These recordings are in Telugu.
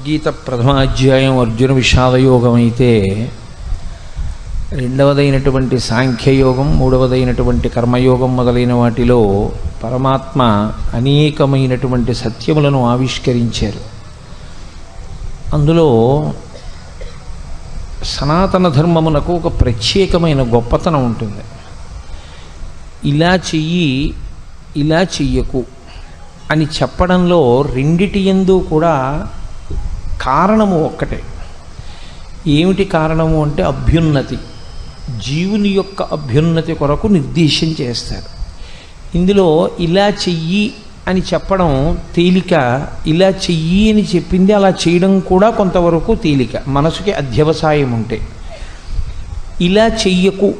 గీత ప్రథమాధ్యాయం అర్జున విషాదయోగం అయితే రెండవదైనటువంటి సాంఖ్యయోగం, మూడవదైనటువంటి కర్మయోగం మొదలైన వాటిలో పరమాత్మ అనేకమైనటువంటి సత్యములను ఆవిష్కరించారు. అందులో సనాతన ధర్మమునకు ఒక ప్రత్యేకమైన గొప్పతనం ఉంటుంది. ఇలా చెయ్యి, ఇలా చెయ్యకు అని చెప్పడంలో రెండిటి యందు కూడా కారణము ఒక్కటే. ఏమిటి కారణము అంటే అభ్యున్నతి, జీవుని యొక్క అభ్యున్నతి కొరకు నిర్దేశం చేస్తారు. ఇందులో ఇలా చెయ్యి అని చెప్పడం తేలిక, ఇలా చెయ్యి అని చెప్పింది అలా చేయడం కూడా కొంతవరకు తేలిక, మనసుకి అధ్యవసాయం ఉంటే. ఇలా చెయ్యకు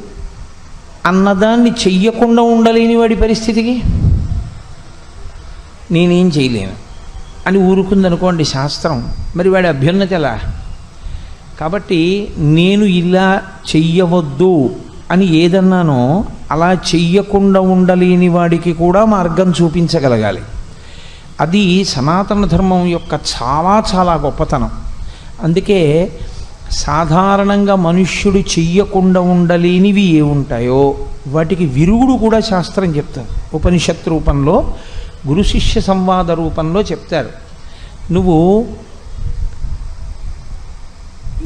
అన్నదాన్ని చెయ్యకుండా ఉండలేని వాడి పరిస్థితికి నేనేం చేయలేను అని ఊరుకుందనుకోండి శాస్త్రం, మరి వాడి అభ్యున్నతి ఎలా? కాబట్టి నేను ఇలా చెయ్యవద్దు అని ఏదన్నానో అలా చెయ్యకుండా ఉండలేని వాడికి కూడా మార్గం చూపించగలగాలి. అది సనాతన ధర్మం యొక్క చాలా చాలా గొప్పతనం. అందుకే సాధారణంగా మనుష్యుడు చెయ్యకుండా ఉండలేనివి ఏ ఉంటాయో వాటికి విరుగుడు కూడా శాస్త్రం చెప్తారు. ఉపనిషత్ రూపంలో, గురు శిష్య సంవాద రూపంలో చెప్తారు. నువ్వు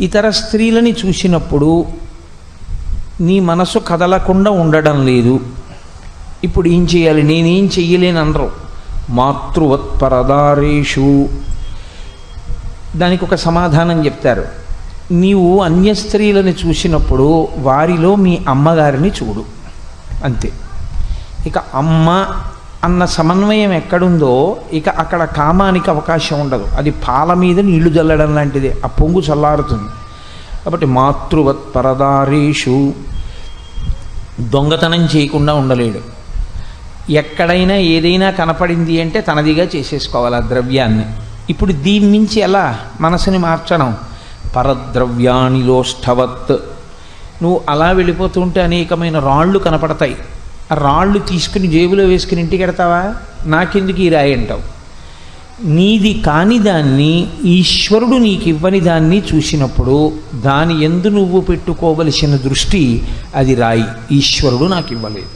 ఇతర స్త్రీలని చూసినప్పుడు నీ మనసు కదలకుండా ఉండడం లేదు, ఇప్పుడు ఏం చేయాలి? నేనేం చెయ్యలేని అనరు. మాతృవత్పరదారేషు దానికి ఒక సమాధానం చెప్తారు. నీవు అన్య స్త్రీలని చూసినప్పుడు వారిలో మీ అమ్మగారిని చూడు, అంతే. ఇక అమ్మ అన్న సమన్వయం ఎక్కడుందో ఇక అక్కడ కామానికి అవకాశం ఉండదు. అది పాల మీద నీళ్లు చల్లడం లాంటిదే, ఆ పొంగు చల్లారుతుంది. కాబట్టి మాతృవత్ పరదారేషు, దొంగతనం చేయకుండా ఉండలేడు. ఎక్కడైనా ఏదైనా కనపడింది అంటే తనదిగా చేసేసుకోవాలి ఆ ద్రవ్యాన్ని. ఇప్పుడు దీని నుంచి ఎలా మనసుని మార్చడం? పరద్రవ్యానిలోష్ఠవత్. నువ్వు అలా వెళ్ళిపోతుంటే అనేకమైన రాళ్ళు కనపడతాయి. ఆ రాళ్ళు తీసుకుని జేబులో వేసుకుని ఇంటికి వెడతావా? నాకెందుకు ఈ రాయి అంటావు. నీది కాని దాన్ని, ఈశ్వరుడు నీకు ఇవ్వని దాన్ని చూసినప్పుడు దాని యందు నువ్వు పెట్టుకోవలసిన దృష్టి అది రాయి. ఈశ్వరుడు నాకు ఇవ్వలేదు,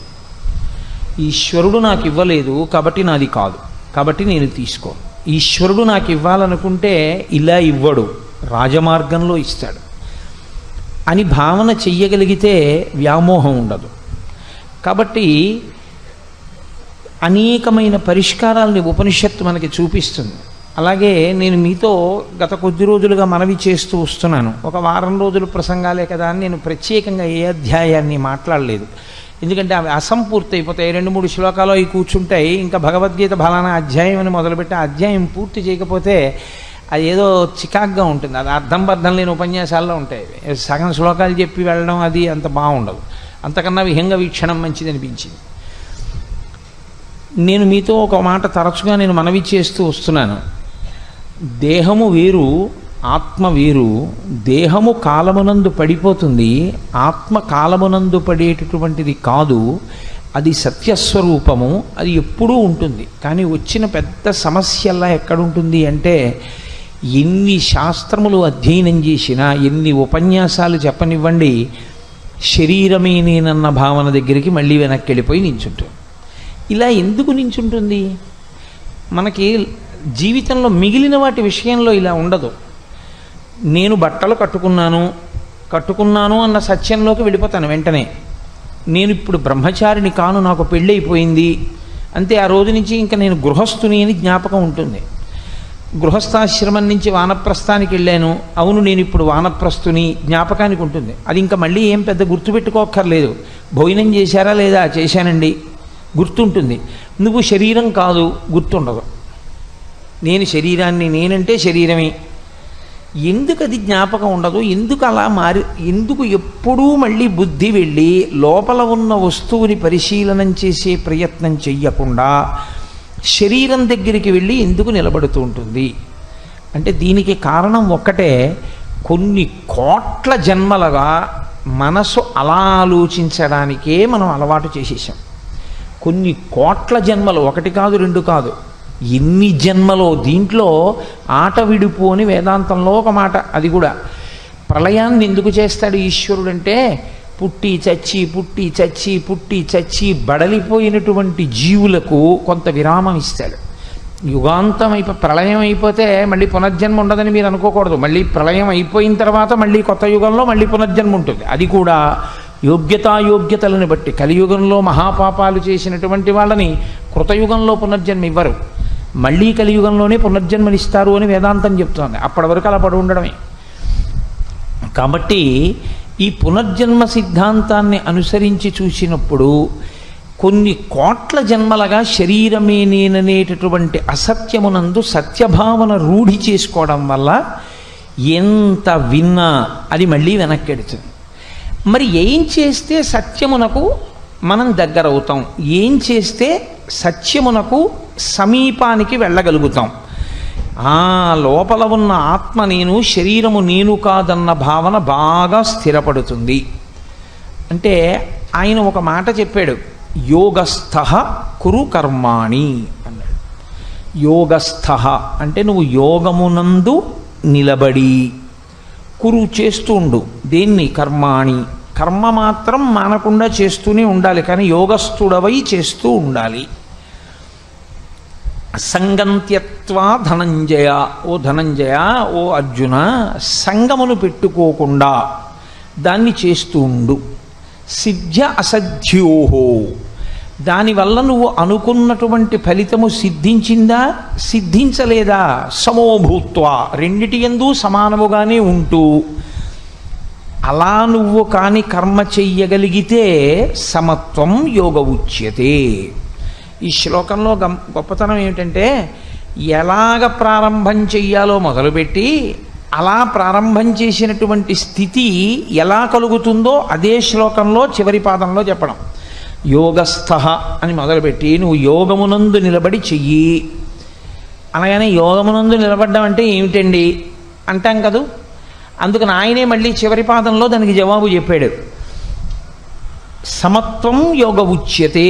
ఈశ్వరుడు నాకు ఇవ్వలేదు కాబట్టి నాది కాదు, కాబట్టి నేను తీసుకో. ఈశ్వరుడు నాకు ఇవ్వాలనుకుంటే ఇలా ఇవ్వడు, రాజమార్గంలో ఇస్తాడు అని భావన చెయ్యగలిగితే వ్యామోహం ఉండదు. కాబట్టి అనేకమైన పరిష్కారాలని ఉపనిషత్తు మనకి చూపిస్తుంది. అలాగే నేను మీతో గత కొద్ది రోజులుగా మనవి చేస్తూ వస్తున్నాను. ఒక వారం రోజులు ప్రసంగాలే కదా అని నేను ప్రత్యేకంగా ఏ అధ్యాయాన్ని మాట్లాడలేదు. ఎందుకంటే అవి అసంపూర్తి అయిపోతాయి. 2-3 శ్లోకాలు అవి కూర్చుంటాయి. ఇంకా భగవద్గీత ఫలానా అధ్యాయం అని మొదలుపెట్టి ఆ అధ్యాయం పూర్తి చేయకపోతే అది ఏదో చికాగ్గా ఉంటుంది. అది అర్థం బద్ధం లేని ఉపన్యాసాల్లో ఉంటాయి. సగం శ్లోకాలు చెప్పి వెళ్ళడం అది అంత బాగుండదు. అంతకన్నా విహంగ వీక్షణం మంచిది అనిపించింది. నేను మీతో ఒక మాట తరచుగా నేను మనవి చేస్తూ వస్తున్నాను. దేహము వేరు, ఆత్మ వేరు. దేహము కాలమునందు పడిపోతుంది, ఆత్మ కాలమునందు పడేటటువంటిది కాదు. అది సత్యస్వరూపము, అది ఎప్పుడూ ఉంటుంది. కానీ వచ్చిన పెద్ద సమస్యల్లా ఎక్కడుంటుంది అంటే, ఎన్ని శాస్త్రములు అధ్యయనం చేసినా, ఎన్ని ఉపన్యాసాలు చెప్పనివ్వండి, శరీరమే నేనన్న భావన దగ్గరికి మళ్ళీ వెనక్కి వెళ్ళిపోయి నించుంటుంది. ఇలా ఎందుకు నించుంటుంది? మనకి జీవితంలో మిగిలిన వాటి విషయంలో ఇలా ఉండదు. నేను బట్టలు కట్టుకున్నాను అన్న సత్యంలోకి వెళ్ళిపోతాను వెంటనే. నేను ఇప్పుడు బ్రహ్మచారిని కాను, నాకు పెళ్ళైపోయింది అంతే. ఆ రోజు నుంచి ఇంకా నేను గృహస్థుని అని జ్ఞాపకం ఉంటుంది. గృహస్థాశ్రమం నుంచి వానప్రస్థానికి వెళ్ళాను, అవును నేను ఇప్పుడు వానప్రస్థుని జ్ఞాపకానికి ఉంటుంది. అది ఇంకా మళ్ళీ ఏం పెద్ద గుర్తుపెట్టుకోక్కర్లేదు. భోజనం చేశారా లేదా? చేశానండి, గుర్తుంటుంది. నువ్వు శరీరం కాదు, గుర్తుండదు. నేను శరీరాన్ని, నేనంటే శరీరమే. ఎందుకు అది జ్ఞాపకం ఉండదు? ఎందుకు అలా ఎందుకు ఎప్పుడూ మళ్ళీ బుద్ధి వెళ్ళి లోపల ఉన్న వస్తువుని పరిశీలనం చేసే ప్రయత్నం చెయ్యకుండా శరీరం దగ్గరికి వెళ్ళి ఎందుకు నిలబడుతూ ఉంటుంది అంటే, దీనికి కారణం ఒక్కటే. కొన్ని కోట్ల జన్మలుగా మనసు అలా ఆలోచించడానికే మనం అలవాటు చేసేసాం. కొన్ని కోట్ల జన్మలు, 1 కాదు 2 కాదు, ఎన్ని జన్మలో. దీంట్లో ఆట విడుపు అని వేదాంతంలో ఒక మాట. అది కూడా ప్రళయాన్ని ఎందుకు చేస్తాడు ఈశ్వరుడంటే, పుట్టి చచ్చి పుట్టి చచ్చి పుట్టి చచ్చి బడలిపోయినటువంటి జీవులకు కొంత విరామం ఇస్తాడు. యుగాంతం ప్రళయం అయిపోతే మళ్ళీ పునర్జన్మ ఉండదని మీరు అనుకోకూడదు. మళ్ళీ ప్రళయం అయిపోయిన తర్వాత మళ్ళీ కొత్త యుగంలో మళ్ళీ పునర్జన్మ ఉంటుంది. అది కూడా యోగ్యతాయోగ్యతలను బట్టి. కలియుగంలో మహాపాపాలు చేసినటువంటి వాళ్ళని కృతయుగంలో పునర్జన్మ ఇవ్వరు, మళ్ళీ కలియుగంలోనే పునర్జన్మనిస్తారు అని వేదాంతం చెప్తోంది. అప్పటి వరకు అలా పడి ఉండడమే. కాబట్టి ఈ పునర్జన్మ సిద్ధాంతాన్ని అనుసరించి చూసినప్పుడు కొన్ని కోట్ల జన్మలుగా శరీరమే నేననేటటువంటి అసత్యమునందు సత్యభావన రూఢి చేసుకోవడం వల్ల ఎంత విన్నా అది మళ్ళీ వెనక్కెడుతుంది. మరి ఏం చేస్తే సత్యమునకు మనం దగ్గరవుతాం, ఏం చేస్తే సత్యమునకు సమీపానికి వెళ్ళగలుగుతాం? ఆ లోపల ఉన్న ఆత్మ నేను, శరీరము నేను కాదన్న భావన బాగా స్థిరపడుతుంది. అంటే ఆయన ఒక మాట చెప్పాడు, యోగస్థః కురు కర్మాణి అన్నాడు. యోగస్థః అంటే నువ్వు యోగమునందు నిలబడి, కురు చేస్తూ ఉండు. దేన్ని? కర్మాణి. కర్మ మాత్రం మానకుండా చేస్తూనే ఉండాలి, కానీ యోగస్థుడవై చేస్తూ ఉండాలి. సంగం త్యక్త్వా ధనంజయ, ఓ ధనంజయ, ఓ అర్జున, సంగమును పెట్టుకోకుండా దాన్ని చేస్తూ ఉండు. సిద్ధ్య అసధ్యోహో, దానివల్ల నువ్వు అనుకున్నటువంటి ఫలితము సిద్ధించిందా సిద్ధించలేదా? సమోభూత్వా, రెండిటి యందు సమానముగానే ఉంటూ అలా నువ్వు కాని కర్మ చెయ్యగలిగితే సమత్వం యోగ ఉచ్యతే. ఈ శ్లోకంలో గొప్పతనం ఏమిటంటే, ఎలాగ ప్రారంభం చెయ్యాలో మొదలుపెట్టి అలా ప్రారంభం చేసినటువంటి స్థితి ఎలా కలుగుతుందో అదే శ్లోకంలో చివరి పాదంలో చెప్పడం. యోగస్థః అని మొదలుపెట్టి నువ్వు యోగమునందు నిలబడి చెయ్యి అనగానే, యోగమునందు నిలబడ్డం అంటే ఏమిటండి అంటాం కదూ. అందుకని ఆయనే మళ్ళీ చివరి పాదంలో దానికి జవాబు చెప్పాడు. సమత్వం యోగ ఉచ్యతే,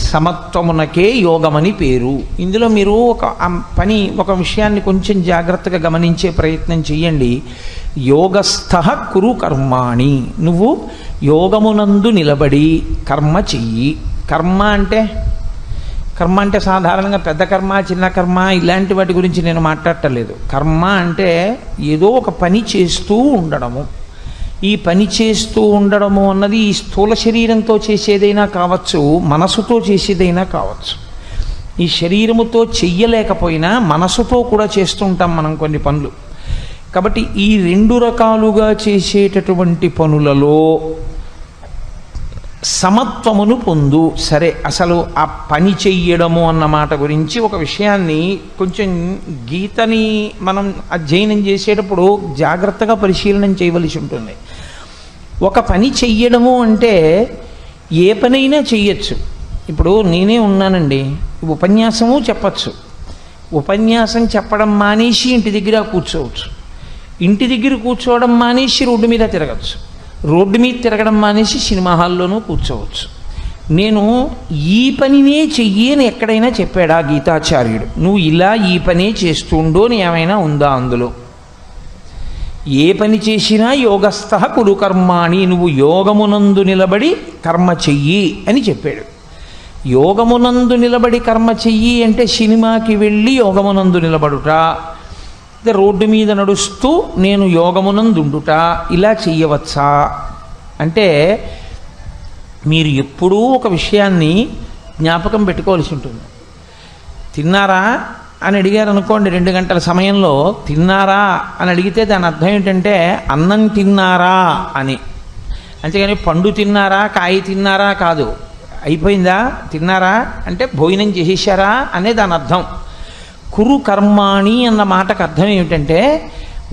సమత్వమునకే యోగమని పేరు. ఇందులో మీరు ఒక విషయాన్ని కొంచెం జాగ్రత్తగా గమనించే ప్రయత్నం చెయ్యండి. యోగస్థః కురు కర్మాణి, నువ్వు యోగమునందు నిలబడి కర్మ చెయ్యి. కర్మ అంటే సాధారణంగా పెద్ద కర్మ, చిన్న కర్మ ఇలాంటి వాటి గురించి నేను మాట్లాడటలేదు. కర్మ అంటే ఏదో ఒక పని చేస్తూ ఉండడము. ఈ పని చేస్తూ ఉండడము అన్నది ఈ స్థూల శరీరంతో చేసేదైనా కావచ్చు, మనసుతో చేసేదైనా కావచ్చు. ఈ శరీరముతో చెయ్యలేకపోయినా మనసుతో కూడా చేస్తుంటాం మనం కొన్ని పనులు. కాబట్టి ఈ రెండు రకాలుగా చేసేటటువంటి పనులలో సమత్వమును పొందు. సరే, అసలు ఆ పని చెయ్యడము అన్న మాట గురించి ఒక విషయాన్ని కొంచెం గీతని మనం అధ్యయనం చేసేటప్పుడు జాగ్రత్తగా పరిశీలన చేయవలసి ఉంటుంది. ఒక పని చెయ్యడము అంటే ఏ పనైనా చెయ్యొచ్చు. ఇప్పుడు నేనే ఉన్నానండి, ఉపన్యాసము చెప్పచ్చు. ఉపన్యాసం చెప్పడం మానేసి ఇంటి దగ్గర కూర్చోవచ్చు. ఇంటి దగ్గర కూర్చోవడం మానేసి రోడ్డు మీద తిరగచ్చు. రోడ్డు మీద తిరగడం మానేసి సినిమా హాల్లోనూ కూర్చోవచ్చు. నేను ఈ పనినే చెయ్యి అని ఎక్కడైనా చెప్పాడా గీతాచార్యుడు? నువ్వు ఇలా ఈ పనే చేస్తుండో అని ఏమైనా ఉందా అందులో? ఏ పని చేసినా యోగస్థః కురు కర్మాణి, నువ్వు యోగమునందు నిలబడి కర్మ చెయ్యి అని చెప్పాడు. యోగమునందు నిలబడి కర్మ చెయ్యి అంటే సినిమాకి వెళ్ళి యోగమునందు నిలబడుట, రోడ్డు మీద నడుస్తూ నేను యోగమునందుండుట, ఇలా చెయ్యవచ్చా అంటే మీరు ఎప్పుడూ ఒక విషయాన్ని జ్ఞాపకం పెట్టుకోవాల్సి ఉంటుంది. తిన్నారా అని అడిగారు అనుకోండి, 2 గంటల సమయంలో తిన్నారా అని అడిగితే దాని అర్థం ఏంటంటే అన్నం తిన్నారా అని. అంతేగాని పండు తిన్నారా, కాయ తిన్నారా కాదు. అయిపోయిందా, తిన్నారా అంటే భోజనం చేసేశారా అనే దాని అర్థం. కురు కర్మాణి అన్న మాటకు అర్థం ఏమిటంటే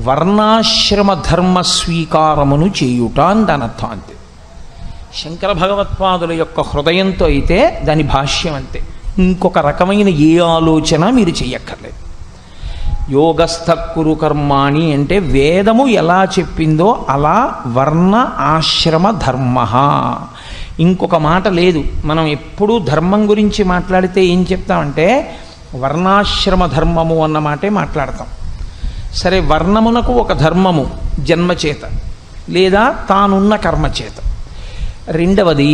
వర్ణాశ్రమ ధర్మ స్వీకారమును చేయుట అని దాని అర్థం. అంతే. శంకర భగవత్పాదుల యొక్క హృదయంతో అయితే దాని భాష్యం అంతే. ఇంకొక రకమైన ఏ ఆలోచన మీరు చెయ్యక్కర్లేదు. యోగస్థ కురు కర్మాణి అంటే వేదము ఎలా చెప్పిందో అలా వర్ణ ఆశ్రమ ధర్మ. ఇంకొక మాట లేదు. మనం ఎప్పుడూ ధర్మం గురించి మాట్లాడితే ఏం చెప్తామంటే వర్ణాశ్రమ ధర్మము అన్న మాటే మాట్లాడతాం. సరే, వర్ణమునకు ఒక ధర్మము జన్మచేత లేదా తానున్న కర్మచేత. రెండవది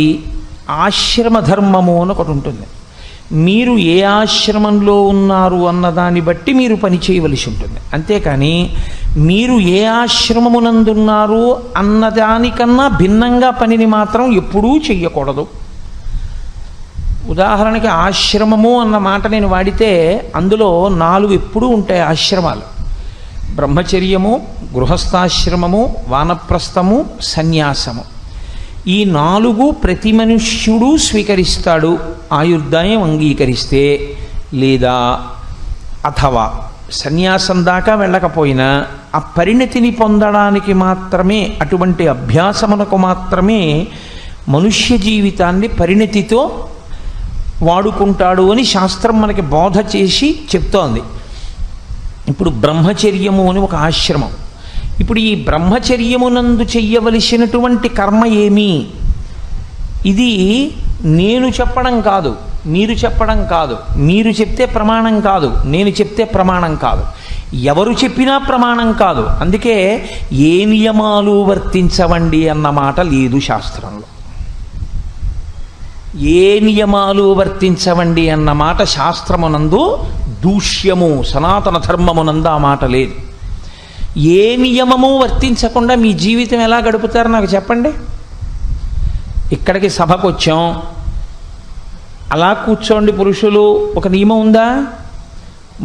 ఆశ్రమ ధర్మము అని ఒకటి ఉంటుంది. మీరు ఏ ఆశ్రమంలో ఉన్నారు అన్నదాన్ని బట్టి మీరు పని చేయవలసి ఉంటుంది. అంతేకాని మీరు ఏ ఆశ్రమమునందున్నారు అన్నదానికన్నా భిన్నంగా పనిని మాత్రం ఎప్పుడూ చెయ్యకూడదు. ఉదాహరణకి ఆశ్రమము అన్న మాట నేను వాడితే అందులో 4 ఎప్పుడూ ఉంటాయి ఆశ్రమాలు: బ్రహ్మచర్యము, గృహస్థాశ్రమము, వానప్రస్థము, సన్యాసము. ఈ 4 ప్రతి మనుష్యుడు స్వీకరిస్తాడు ఆయుర్దాయం అంగీకరిస్తే. లేదా అథవా సన్యాసం దాకా వెళ్ళకపోయినా ఆ పరిణతిని పొందడానికి మాత్రమే, అటువంటి అభ్యాసమునకు మాత్రమే మనుష్య జీవితాన్ని పరిణతితో వాడుకుంటాడు అని శాస్త్రం మనకి బోధ చేసి చెప్తోంది. ఇప్పుడు బ్రహ్మచర్యము అని ఒక ఆశ్రమం. ఇప్పుడు ఈ బ్రహ్మచర్యమునందు చెయ్యవలసినటువంటి కర్మ ఏమి? ఇది నేను చెప్పడం కాదు, మీరు చెప్పడం కాదు, మీరు చెప్తే ప్రమాణం కాదు, నేను చెప్తే ప్రమాణం కాదు, ఎవరు చెప్పినా ప్రమాణం కాదు. అందుకే ఏ నియమాలు వర్తించవండి అన్న మాట లేదు శాస్త్రంలో. ఏ నియమాలు వర్తించవండి అన్న మాట శాస్త్రమునందు దూష్యము, సనాతన ధర్మమునందు ఆ మాట లేదు. ఏ నియమము వర్తించకుండా మీ జీవితం ఎలా గడుపుతారో నాకు చెప్పండి. ఇక్కడికి సభకు వచ్చాం, అలా కూర్చోండి పురుషులు, ఒక నియమం ఉందా?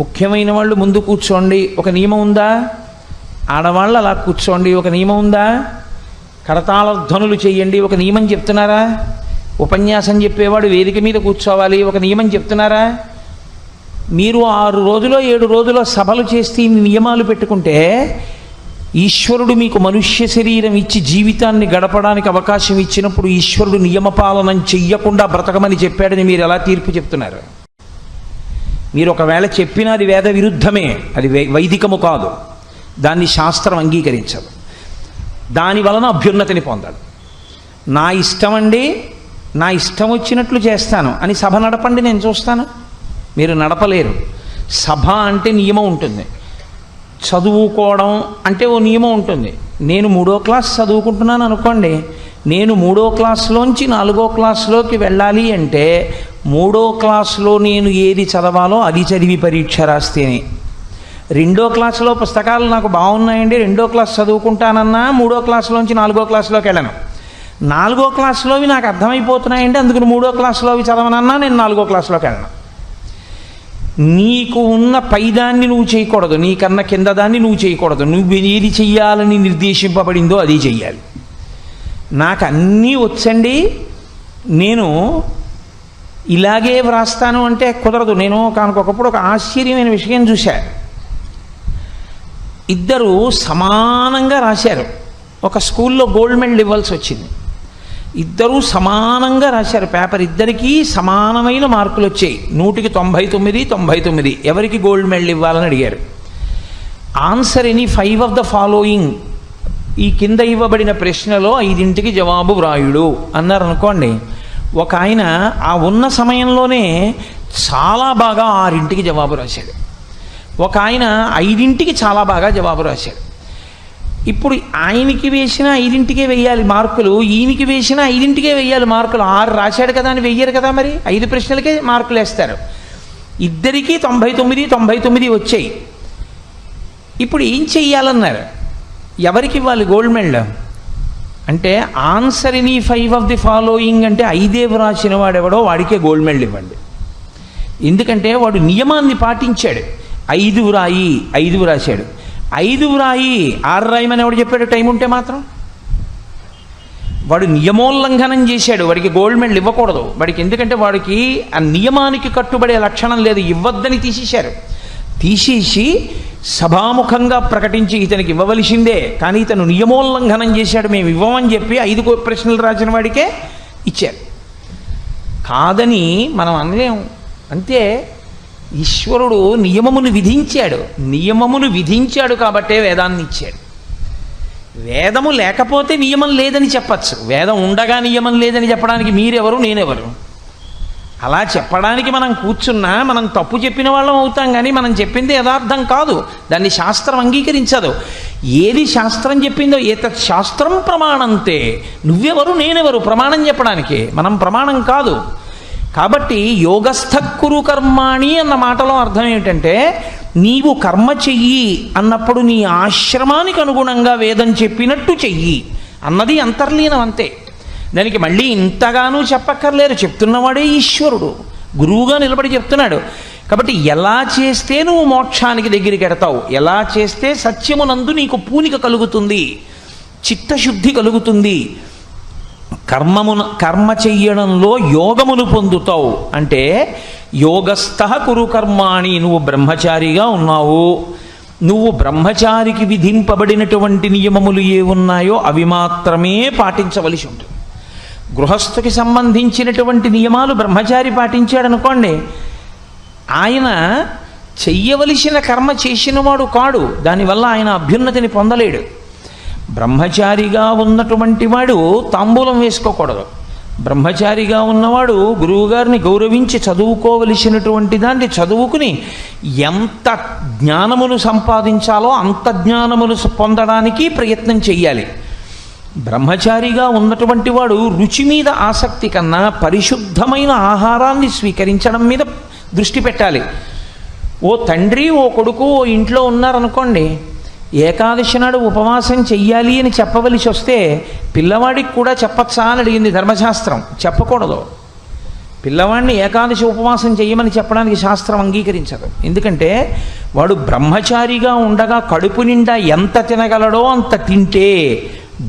ముఖ్యమైన వాళ్ళు ముందు కూర్చోండి, ఒక నియమం ఉందా? ఆడవాళ్ళు అలా కూర్చోండి, ఒక నియమం ఉందా? కరతాళ ధ్వనులు చేయండి, ఒక నియమం చెప్తున్నారా? ఉపన్యాసం చెప్పేవాడు వేదిక మీద కూర్చోవాలి, ఒక నియమం చెప్తున్నారా? మీరు 6 రోజులో 7 రోజులో సభలు చేస్తే నియమాలు పెట్టుకుంటే ఈశ్వరుడు మీకు మనుష్య శరీరం ఇచ్చి జీవితాన్ని గడపడానికి అవకాశం ఇచ్చినప్పుడు ఈశ్వరుడు నియమపాలనం చెయ్యకుండా బ్రతకమని చెప్పాడని మీరు ఎలా తీర్పు చెప్తున్నారు? మీరు ఒకవేళ చెప్పినా అది వేద విరుద్ధమే, అది వైదికము కాదు, దాన్ని శాస్త్రం అంగీకరించదు. దాని వలన అభ్యున్నతిని పొందాడు. నా ఇష్టం అండి, నా ఇష్టం వచ్చినట్లు చేస్తాను అని సభ నడపండి, నేను చూస్తాను. మీరు నడపలేరు. సభ అంటే నియమం ఉంటుంది, చదువుకోవడం అంటే ఓ నియమం ఉంటుంది. నేను 3వ క్లాస్ చదువుకుంటున్నాను అనుకోండి, నేను 3వ క్లాస్లోంచి 4వ క్లాస్లోకి వెళ్ళాలి అంటే 3వ క్లాస్లో నేను ఏది చదవాలో అది చదివి పరీక్ష రాస్తేనే. 2వ క్లాసులో పుస్తకాలు నాకు బాగున్నాయండి, 2వ క్లాస్ చదువుకుంటానన్నా 3వ క్లాస్లోంచి 4వ క్లాస్లోకి వెళ్ళను. 4వ క్లాస్లోవి నాకు అర్థమైపోతున్నాయండి, అందుకని 3వ క్లాస్లోవి చదవనన్నా నేను 4వ క్లాస్లోకి వెళ్ళను. నీకు ఉన్న పైదాన్ని నువ్వు చేయకూడదు, నీకన్నా కింద దాన్ని నువ్వు చేయకూడదు. నువ్వు ఏది చెయ్యాలని నిర్దేశింపబడిందో అది చెయ్యాలి. నాకు అన్నీ వచ్చండి, నేను ఇలాగే వ్రాస్తాను అంటే కుదరదు. నేను కానుకొకప్పుడు ఒక ఆశ్చర్యమైన విషయం చూశా. 2 సమానంగా రాశారు, ఒక స్కూల్లో గోల్డ్ మెడల్ ఇవ్వాల్సి వచ్చింది. 2 సమానంగా రాశారు పేపర్, 2కి సమానమైన మార్కులు వచ్చాయి, 100కి 99, 99. ఎవరికి గోల్డ్ మెడల్ ఇవ్వాలని అడిగారు. Answer any 5 of the following, ఈ కింద ఇవ్వబడిన ప్రశ్నలో 5ంటికి జవాబు వ్రాయుడు అన్నారు అనుకోండి. ఒక ఆయన ఆ ఉన్న సమయంలోనే చాలా బాగా 6ంటికి జవాబు రాశాడు, ఒక ఆయన 5ంటికి చాలా బాగా జవాబు రాశాడు. ఇప్పుడు ఆయనకి వేసిన 5ంటికే వెయ్యాలి మార్కులు, ఈయనకి వేసిన 5ంటికే వెయ్యాలి మార్కులు. 6 రాశాడు కదా అని వెయ్యరు కదా, మరి 5 ప్రశ్నలకే మార్కులు వేస్తారు. 2కి 99, 99 వచ్చాయి. ఇప్పుడు ఏం చెయ్యాలన్నారు? ఎవరికి ఇవ్వాలి గోల్డ్ మెడల్ అంటే answer any 5 of the following అంటే 5 రాసిన వాడెవడో వాడికే గోల్డ్ మెడల్ ఇవ్వండి. ఎందుకంటే వాడు నియమాన్ని పాటించాడు. 5 వ్రాయి, 5 రాశాడు. 5 వ్రాయి 6 రాయమని ఎవడు చెప్పాడు? టైం ఉంటే మాత్రం. వాడు నియమోల్లంఘనం చేశాడు, వాడికి గోల్డ్ మెడల్ ఇవ్వకూడదు. వాడికి ఎందుకంటే వాడికి ఆ నియమానికి కట్టుబడే లక్షణం లేదు, ఇవ్వద్దని తీసేశారు. తీసేసి సభాముఖంగా ప్రకటించి ఇతనికి ఇవ్వవలసిందే, కానీ ఇతను నియమోల్లంఘనం చేశాడు, మేము ఇవ్వమని చెప్పి 5 ప్రశ్నలు రాసిన వాడికే ఇచ్చారు. కాదని మనం అనలేము. అంతే, ఈశ్వరుడు నియమమును విధించాడు, నియమమును విధించాడు కాబట్టే వేదాన్ని ఇచ్చాడు. వేదము లేకపోతే నియమం లేదని చెప్పచ్చు, వేదం ఉండగా నియమం లేదని చెప్పడానికి మీరెవరు, నేనెవరు? అలా చెప్పడానికి మనం కూర్చున్నా మనం తప్పు చెప్పిన వాళ్ళం అవుతాం, కానీ మనం చెప్పింది యథార్థం కాదు, దాన్ని శాస్త్రం అంగీకరించదు. ఏది శాస్త్రం చెప్పిందో ఏతత్ శాస్త్రం ప్రమాణంతే, నువ్వెవరు నేనెవరు ప్రమాణం చెప్పడానికి, మనం ప్రమాణం కాదు. కాబట్టి యోగస్థ కురు కర్మాణి అన్న మాటలో అర్థం ఏమిటంటే, నీవు కర్మ చెయ్యి అన్నప్పుడు నీ ఆశ్రమానికి అనుగుణంగా వేదం చెప్పినట్టు చెయ్యి అన్నది అంతర్లీనం అంతే. దానికి మళ్ళీ ఇంతగానూ చెప్పక్కర్లేరు, చెప్తున్నవాడే ఈశ్వరుడు, గురువుగా నిలబడి చెప్తున్నాడు. కాబట్టి ఎలా చేస్తే నువ్వు మోక్షానికి దగ్గరికి ఎడతావు, ఎలా చేస్తే సత్యమునందు నీకు పూనిక కలుగుతుంది, చిత్తశుద్ధి కలుగుతుంది, కర్మ చెయ్యడంలో యోగమును పొందుతావు అంటే, యోగస్థ కురు కర్మాణి, నువ్వు బ్రహ్మచారిగా ఉన్నావు, నువ్వు బ్రహ్మచారికి విధింపబడినటువంటి నియమములు ఏ ఉన్నాయో అవి మాత్రమే పాటించవలసి ఉంటుంది. గృహస్థుకి సంబంధించినటువంటి నియమాలు బ్రహ్మచారి పాటించాడనుకోండి, ఆయన చెయ్యవలసిన కర్మ చేసినవాడు కాడు, దానివల్ల ఆయన అభ్యున్నతిని పొందలేడు. బ్రహ్మచారిగా ఉన్నటువంటి వాడు తాంబూలం వేసుకోకూడదు. బ్రహ్మచారిగా ఉన్నవాడు గురువుగారిని గౌరవించి చదువుకోవలసినటువంటి దాన్ని చదువుకుని ఎంత జ్ఞానమును సంపాదించాలో అంత జ్ఞానమును పొందడానికి ప్రయత్నం చెయ్యాలి. బ్రహ్మచారిగా ఉన్నటువంటి వాడు రుచి మీద ఆసక్తి కన్నా పరిశుద్ధమైన ఆహారాన్ని స్వీకరించడం మీద దృష్టి పెట్టాలి. ఓ తండ్రి ఓ కొడుకు ఓ ఇంట్లో ఉన్నారనుకోండి, ఏకాదశి నాడు ఉపవాసం చెయ్యాలి అని చెప్పవలసి వస్తే పిల్లవాడికి కూడా చెప్పచ్చా అని అడిగింది ధర్మశాస్త్రం. చెప్పకూడదు. పిల్లవాడిని ఏకాదశి ఉపవాసం చెయ్యమని చెప్పడానికి శాస్త్రం అంగీకరించదు. ఎందుకంటే వాడు బ్రహ్మచారిగా ఉండగా కడుపు నిండా ఎంత తినగలడో అంత తింటే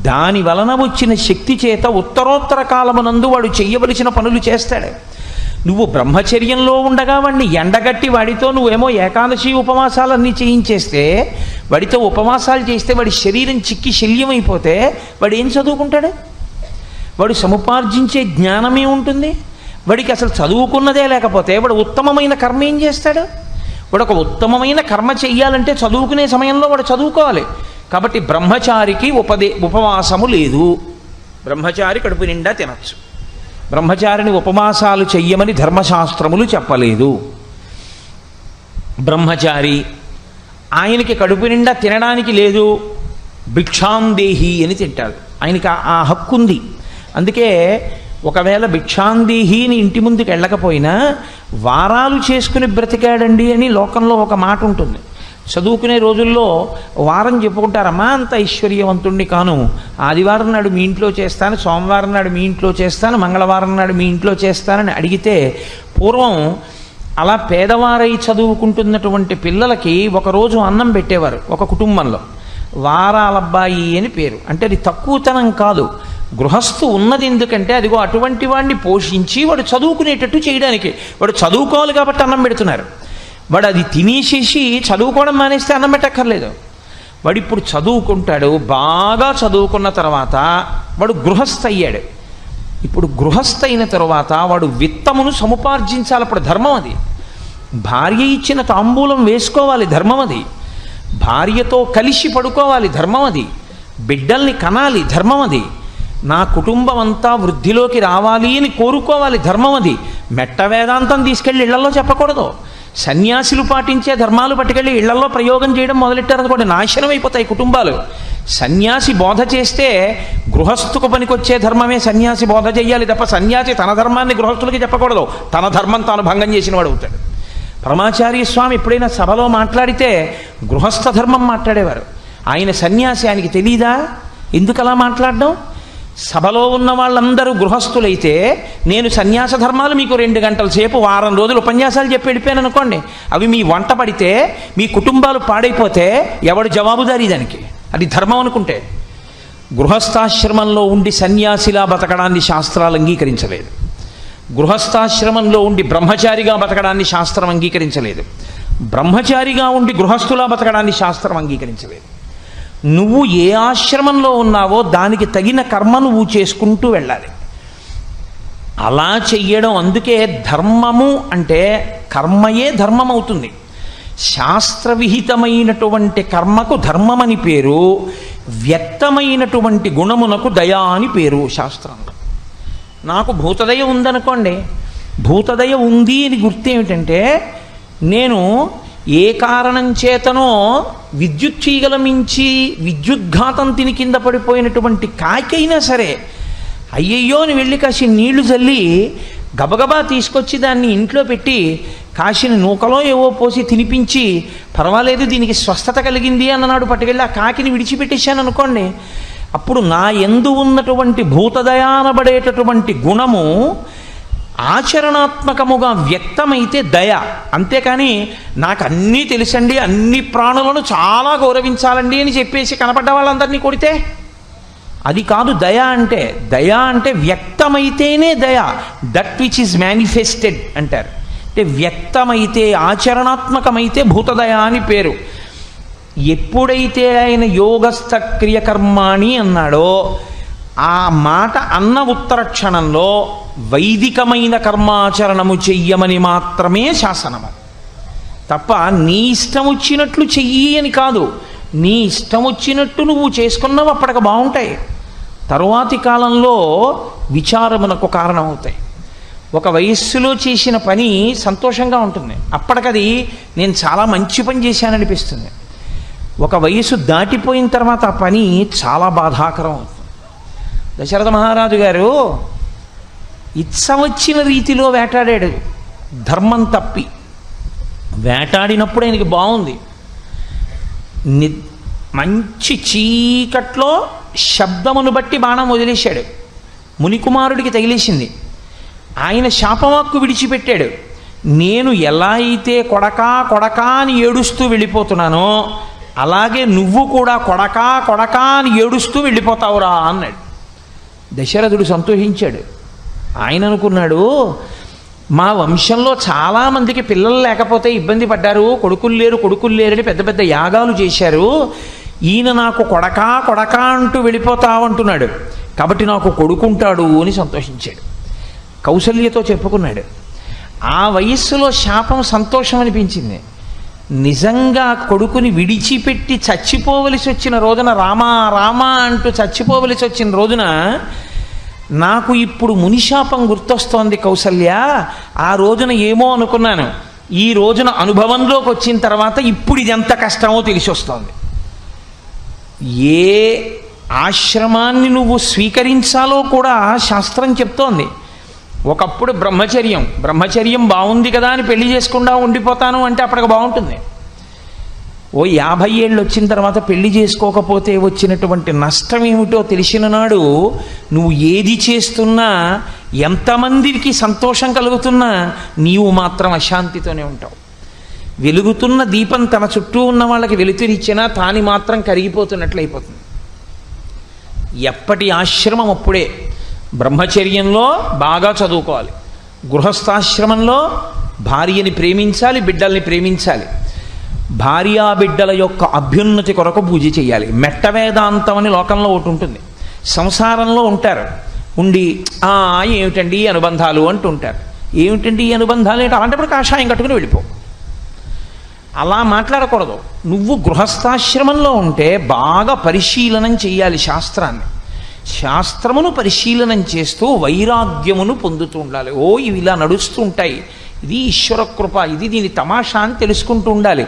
దాని వలన వచ్చిన శక్తి చేత ఉత్తరోత్తర కాలమునందు వాడు చెయ్యవలసిన పనులు చేస్తాడు. నువ్వు బ్రహ్మచర్యంలో ఉండగా వాడిని ఎండగట్టి వాడితో నువ్వేమో ఏకాదశి ఉపవాసాలన్నీ చేయించేస్తే, వాడితో ఉపవాసాలు చేస్తే వాడి శరీరం చిక్కి శల్యమైపోతే వాడు ఏం చదువుకుంటాడు? వాడు సముపార్జించే జ్ఞానమే ఉంటుంది. వాడికి అసలు చదువుకున్నదే లేకపోతే వాడు ఉత్తమమైన కర్మ ఏం చేస్తాడు? వాడు ఒక ఉత్తమమైన కర్మ చెయ్యాలంటే చదువుకునే సమయంలో వాడు చదువుకోవాలి. కాబట్టి బ్రహ్మచారికి ఉపవాసము లేదు. బ్రహ్మచారి కడుపు నిండా తినచ్చు. బ్రహ్మచారిని ఉపవాసాలు చెయ్యమని ధర్మశాస్త్రములు చెప్పలేదు. బ్రహ్మచారి ఆయనకి కడుపు నిండా తినడానికి లేదు, భిక్షాందేహి అని తింటాడు. ఆయనకి ఆ హక్కు ఉంది. అందుకే ఒకవేళ భిక్షాందేహిని ఇంటి ముందుకు వెళ్ళకపోయినా వారాలు చేసుకుని బ్రతికాడండి అని లోకంలో ఒక మాట ఉంటుంది. చదువుకునే రోజుల్లో వారం చెప్పుకుంటారమ్మా, అంత ఐశ్వర్యవంతుణ్ణి కాను, ఆదివారం నాడు మీ ఇంట్లో చేస్తాను, సోమవారం నాడు మీ ఇంట్లో చేస్తాను, మంగళవారం నాడు మీ ఇంట్లో చేస్తానని అడిగితే, పూర్వం అలా పేదవారై చదువుకుంటున్నటువంటి పిల్లలకి ఒకరోజు అన్నం పెట్టేవారు ఒక కుటుంబంలో. వారాలబ్బాయి అని పేరు. అంటే అది తక్కువతనం కాదు. గృహస్థు ఉన్నది ఎందుకంటే అదిగో అటువంటి వాడిని పోషించి వాడు చదువుకునేటట్టు చేయడానికి. వాడు చదువుకోవాలి కాబట్టి అన్నం పెడుతున్నారు. వాడు అది తినేసేసి చదువుకోవడం మానేస్తే అన్నం పెట్టక్కర్లేదు. వాడు ఇప్పుడు చదువుకుంటాడు, బాగా చదువుకున్న తర్వాత వాడు గృహస్థ అయ్యాడు. ఇప్పుడు గృహస్థ అయిన తర్వాత వాడు విత్తమును సముపార్జించాలి. అప్పుడు ధర్మం అది. భార్య ఇచ్చిన తాంబూలం వేసుకోవాలి, ధర్మం అది. భార్యతో కలిసి పడుకోవాలి, ధర్మం అది. బిడ్డల్ని కనాలి, ధర్మం అది. నా కుటుంబం అంతా వృద్ధిలోకి రావాలి అని కోరుకోవాలి, ధర్మం అది. మెట్ట వేదాంతం తీసుకెళ్ళి ఇళ్లలో చెప్పకూడదు. సన్యాసులు పాటించే ధర్మాలు పట్టుకెళ్ళి ఇళ్లలో ప్రయోగం చేయడం మొదలెట్టారనుకోండి, నాశనం అయిపోతాయి కుటుంబాలు. సన్యాసి బోధ చేస్తే గృహస్థుకు పనికొచ్చే ధర్మమే సన్యాసి బోధ చేయాలి తప్ప సన్యాసి తన ధర్మాన్ని గృహస్థులకి చెప్పకూడదు. తన ధర్మం తాను భంగం చేసిన వాడు అవుతాడు. పరమాచార్య స్వామి ఎప్పుడైనా సభలో మాట్లాడితే గృహస్థ ధర్మం మాట్లాడేవారు. ఆయన సన్యాసి, ఆయనకి తెలీదా ఎందుకు అలా మాట్లాడడం? సభలో ఉన్న వాళ్ళందరూ గృహస్థులైతే నేను సన్యాస ధర్మాలు మీకు 2 గంటల సేపు వారం రోజులు ఉపన్యాసాలు చెప్పి వెళ్ళిపోయాను అనుకోండి, అవి మీ వంట పడితే మీ కుటుంబాలు పాడైపోతే ఎవడు జవాబుదారీ దానికి? అది ధర్మం అనుకుంటే. గృహస్థాశ్రమంలో ఉండి సన్యాసిలా బతకడాన్ని శాస్త్రాలు అంగీకరించలేదు. గృహస్థాశ్రమంలో ఉండి బ్రహ్మచారిగా బతకడాన్ని శాస్త్రం అంగీకరించలేదు. బ్రహ్మచారిగా ఉండి గృహస్థులా బతకడాన్ని శాస్త్రం అంగీకరించలేదు. నువ్వు ఏ ఆశ్రమంలో ఉన్నావో దానికి తగిన కర్మ నువ్వు చేసుకుంటూ వెళ్ళాలి. అలా చెయ్యడం, అందుకే ధర్మము అంటే కర్మయే ధర్మం అవుతుంది. శాస్త్రవిహితమైనటువంటి కర్మకు ధర్మమని పేరు, వ్యక్తమైనటువంటి గుణమునకు దయా అని పేరు శాస్త్రంలో. నాకు భూతదయ ఉందనుకోండి, భూతదయ ఉంది అని గుర్తేమిటంటే, నేను ఏ కారణం చేతనో విద్యుత్ తీగల మించి విద్యుద్ఘాతం తిని కింద పడిపోయినటువంటి కాకైనా సరే అయ్యయ్యో అని వెళ్ళి కాసి నీళ్లు చల్లి గబగబా తీసుకొచ్చి దాన్ని ఇంట్లో పెట్టి కాసిన నూకలో ఏవో పోసి తినిపించి పర్వాలేదు దీనికి స్వస్థత కలిగింది అన్ననాడు పట్టుకెళ్ళి ఆ కాకిని విడిచిపెట్టేశాను అనుకోండి, అప్పుడు నా యందు ఉన్నటువంటి భూతదయానబడేటటువంటి గుణము ఆచరణాత్మకముగా వ్యక్తమైతే దయ. అంతేకాని నాకు అన్నీ తెలుసండి, అన్ని ప్రాణులను చాలా గౌరవించాలండి అని చెప్పేసి కనపడ్డ వాళ్ళందరినీ కొడితే అది కాదు దయ అంటే. దయ అంటే వ్యక్తమైతేనే దయ. దట్ విచ్ ఈజ్ మేనిఫెస్టెడ్ అంటారు. అంటే వ్యక్తమైతే, ఆచరణాత్మకమైతే భూతదయ అని పేరు. ఎప్పుడైతే ఆయన యోగస్థ క్రియకర్మాణి అన్నాడో ఆ మాట అన్న ఉత్తర క్షణంలో వైదికమైన కర్మాచరణము చెయ్యమని మాత్రమే శాసనం. తప్ప నీ ఇష్టం వచ్చినట్లు చెయ్యి అని కాదు. నీ ఇష్టం వచ్చినట్టు నువ్వు చేసుకున్నావు అప్పటికి బాగుంటాయి, తరువాతి కాలంలో విచారమునకు కారణమవుతాయి. ఒక వయస్సులో చేసిన పని సంతోషంగా ఉంటుంది, అప్పటికది నేను చాలా మంచి పని చేశాననిపిస్తుంది. ఒక వయసు దాటిపోయిన తర్వాత ఆ పని చాలా బాధాకరం అవుతుంది. దశరథ మహారాజు గారు ఇచ్చవచ్చిన రీతిలో వేటాడాడు, ధర్మం తప్పి. వేటాడినప్పుడు ఆయనకి బాగుంది. మంచి చీకట్లో శబ్దమును బట్టి బాణం వదిలేశాడు. మునికుమారుడికి తగిలేసింది. ఆయన శాపవాక్కు విడిచిపెట్టాడు. నేను ఎలా అయితే కొడకా కొడకా అని ఏడుస్తూ వెళ్ళిపోతున్నానో అలాగే నువ్వు కూడా కొడకా కొడకా అని ఏడుస్తూ వెళ్ళిపోతావురా అన్నాడు. దశరథుడు సంతోషించాడు. ఆయన అనుకున్నాడు, మా వంశంలో చాలామందికి పిల్లలు లేకపోతే ఇబ్బంది పడ్డారు, కొడుకులు లేరని పెద్ద పెద్ద యాగాలు చేశారు. ఈయన నాకు కొడకా కొడకా అంటూ వెళ్ళిపోతావంటున్నాడు, కాబట్టి నాకు కొడుకుంటాడు అని సంతోషించాడు. కౌసల్యతో చెప్పుకున్నాడు. ఆ వయస్సులో శాపం సంతోషం అనిపించింది. నిజంగా కొడుకుని విడిచిపెట్టి చచ్చిపోవలసి వచ్చిన రోజున, రామా రామా అంటూ చచ్చిపోవలసి వచ్చిన రోజున నాకు ఇప్పుడు మునిశాపం గుర్తొస్తోంది కౌసల్య. ఆ రోజున ఏమో అనుకున్నాను, ఈ రోజున అనుభవంలోకి వచ్చిన తర్వాత ఇప్పుడు ఇది ఎంత కష్టమో తెలిసి వస్తోంది. ఏ ఆశ్రమాన్ని నువ్వు స్వీకరించాలో కూడా శాస్త్రం చెప్తోంది. ఒకప్పుడు బ్రహ్మచర్యం బాగుంది కదా అని పెళ్లి చేసుకుండా ఉండిపోతాను అంటే అప్పటికి బాగుంటుంది. ఓ 50 ఏళ్ళు వచ్చిన తర్వాత పెళ్లి చేసుకోకపోతే వచ్చినటువంటి నష్టం ఏమిటో తెలిసిన నాడు నువ్వు ఏది చేస్తున్నా, ఎంతమందికి సంతోషం కలుగుతున్నా నీవు మాత్రం అశాంతితోనే ఉంటావు. వెలుగుతున్న దీపం తన చుట్టూ ఉన్న వాళ్ళకి వెలుతురిచ్చినా తాని మాత్రం కరిగిపోతున్నట్లయిపోతుంది. ఎప్పటి ఆశ్రమం అప్పుడే. బ్రహ్మచర్యంలో బాగా చదువుకోవాలి, గృహస్థాశ్రమంలో భార్యని ప్రేమించాలి, బిడ్డల్ని ప్రేమించాలి, భార్యాబిడ్డల యొక్క అభ్యున్నతి కొరకు పూజ చేయాలి. మెట్ట వేదాంతం అని లోకంలో ఒకటి ఉంటుంది. సంసారంలో ఉంటారు, ఉండి ఏమిటండి ఈ అనుబంధాలు అంటుంటారు. ఏమిటండి ఈ అనుబంధాలు ఏంటి? అలాంటప్పుడు కాషాయం కట్టుకుని వెళ్ళిపో. అలా మాట్లాడకూడదు. నువ్వు గృహస్థాశ్రమంలో ఉంటే బాగా పరిశీలనం చేయాలి శాస్త్రాన్ని. శాస్త్రమును పరిశీలనం చేస్తూ వైరాగ్యమును పొందుతూ ఉండాలి. ఇవి ఇలా నడుస్తూ ఉంటాయి, ఇది ఈశ్వర కృప, ఇది దీని తమాషా అని తెలుసుకుంటూ ఉండాలి.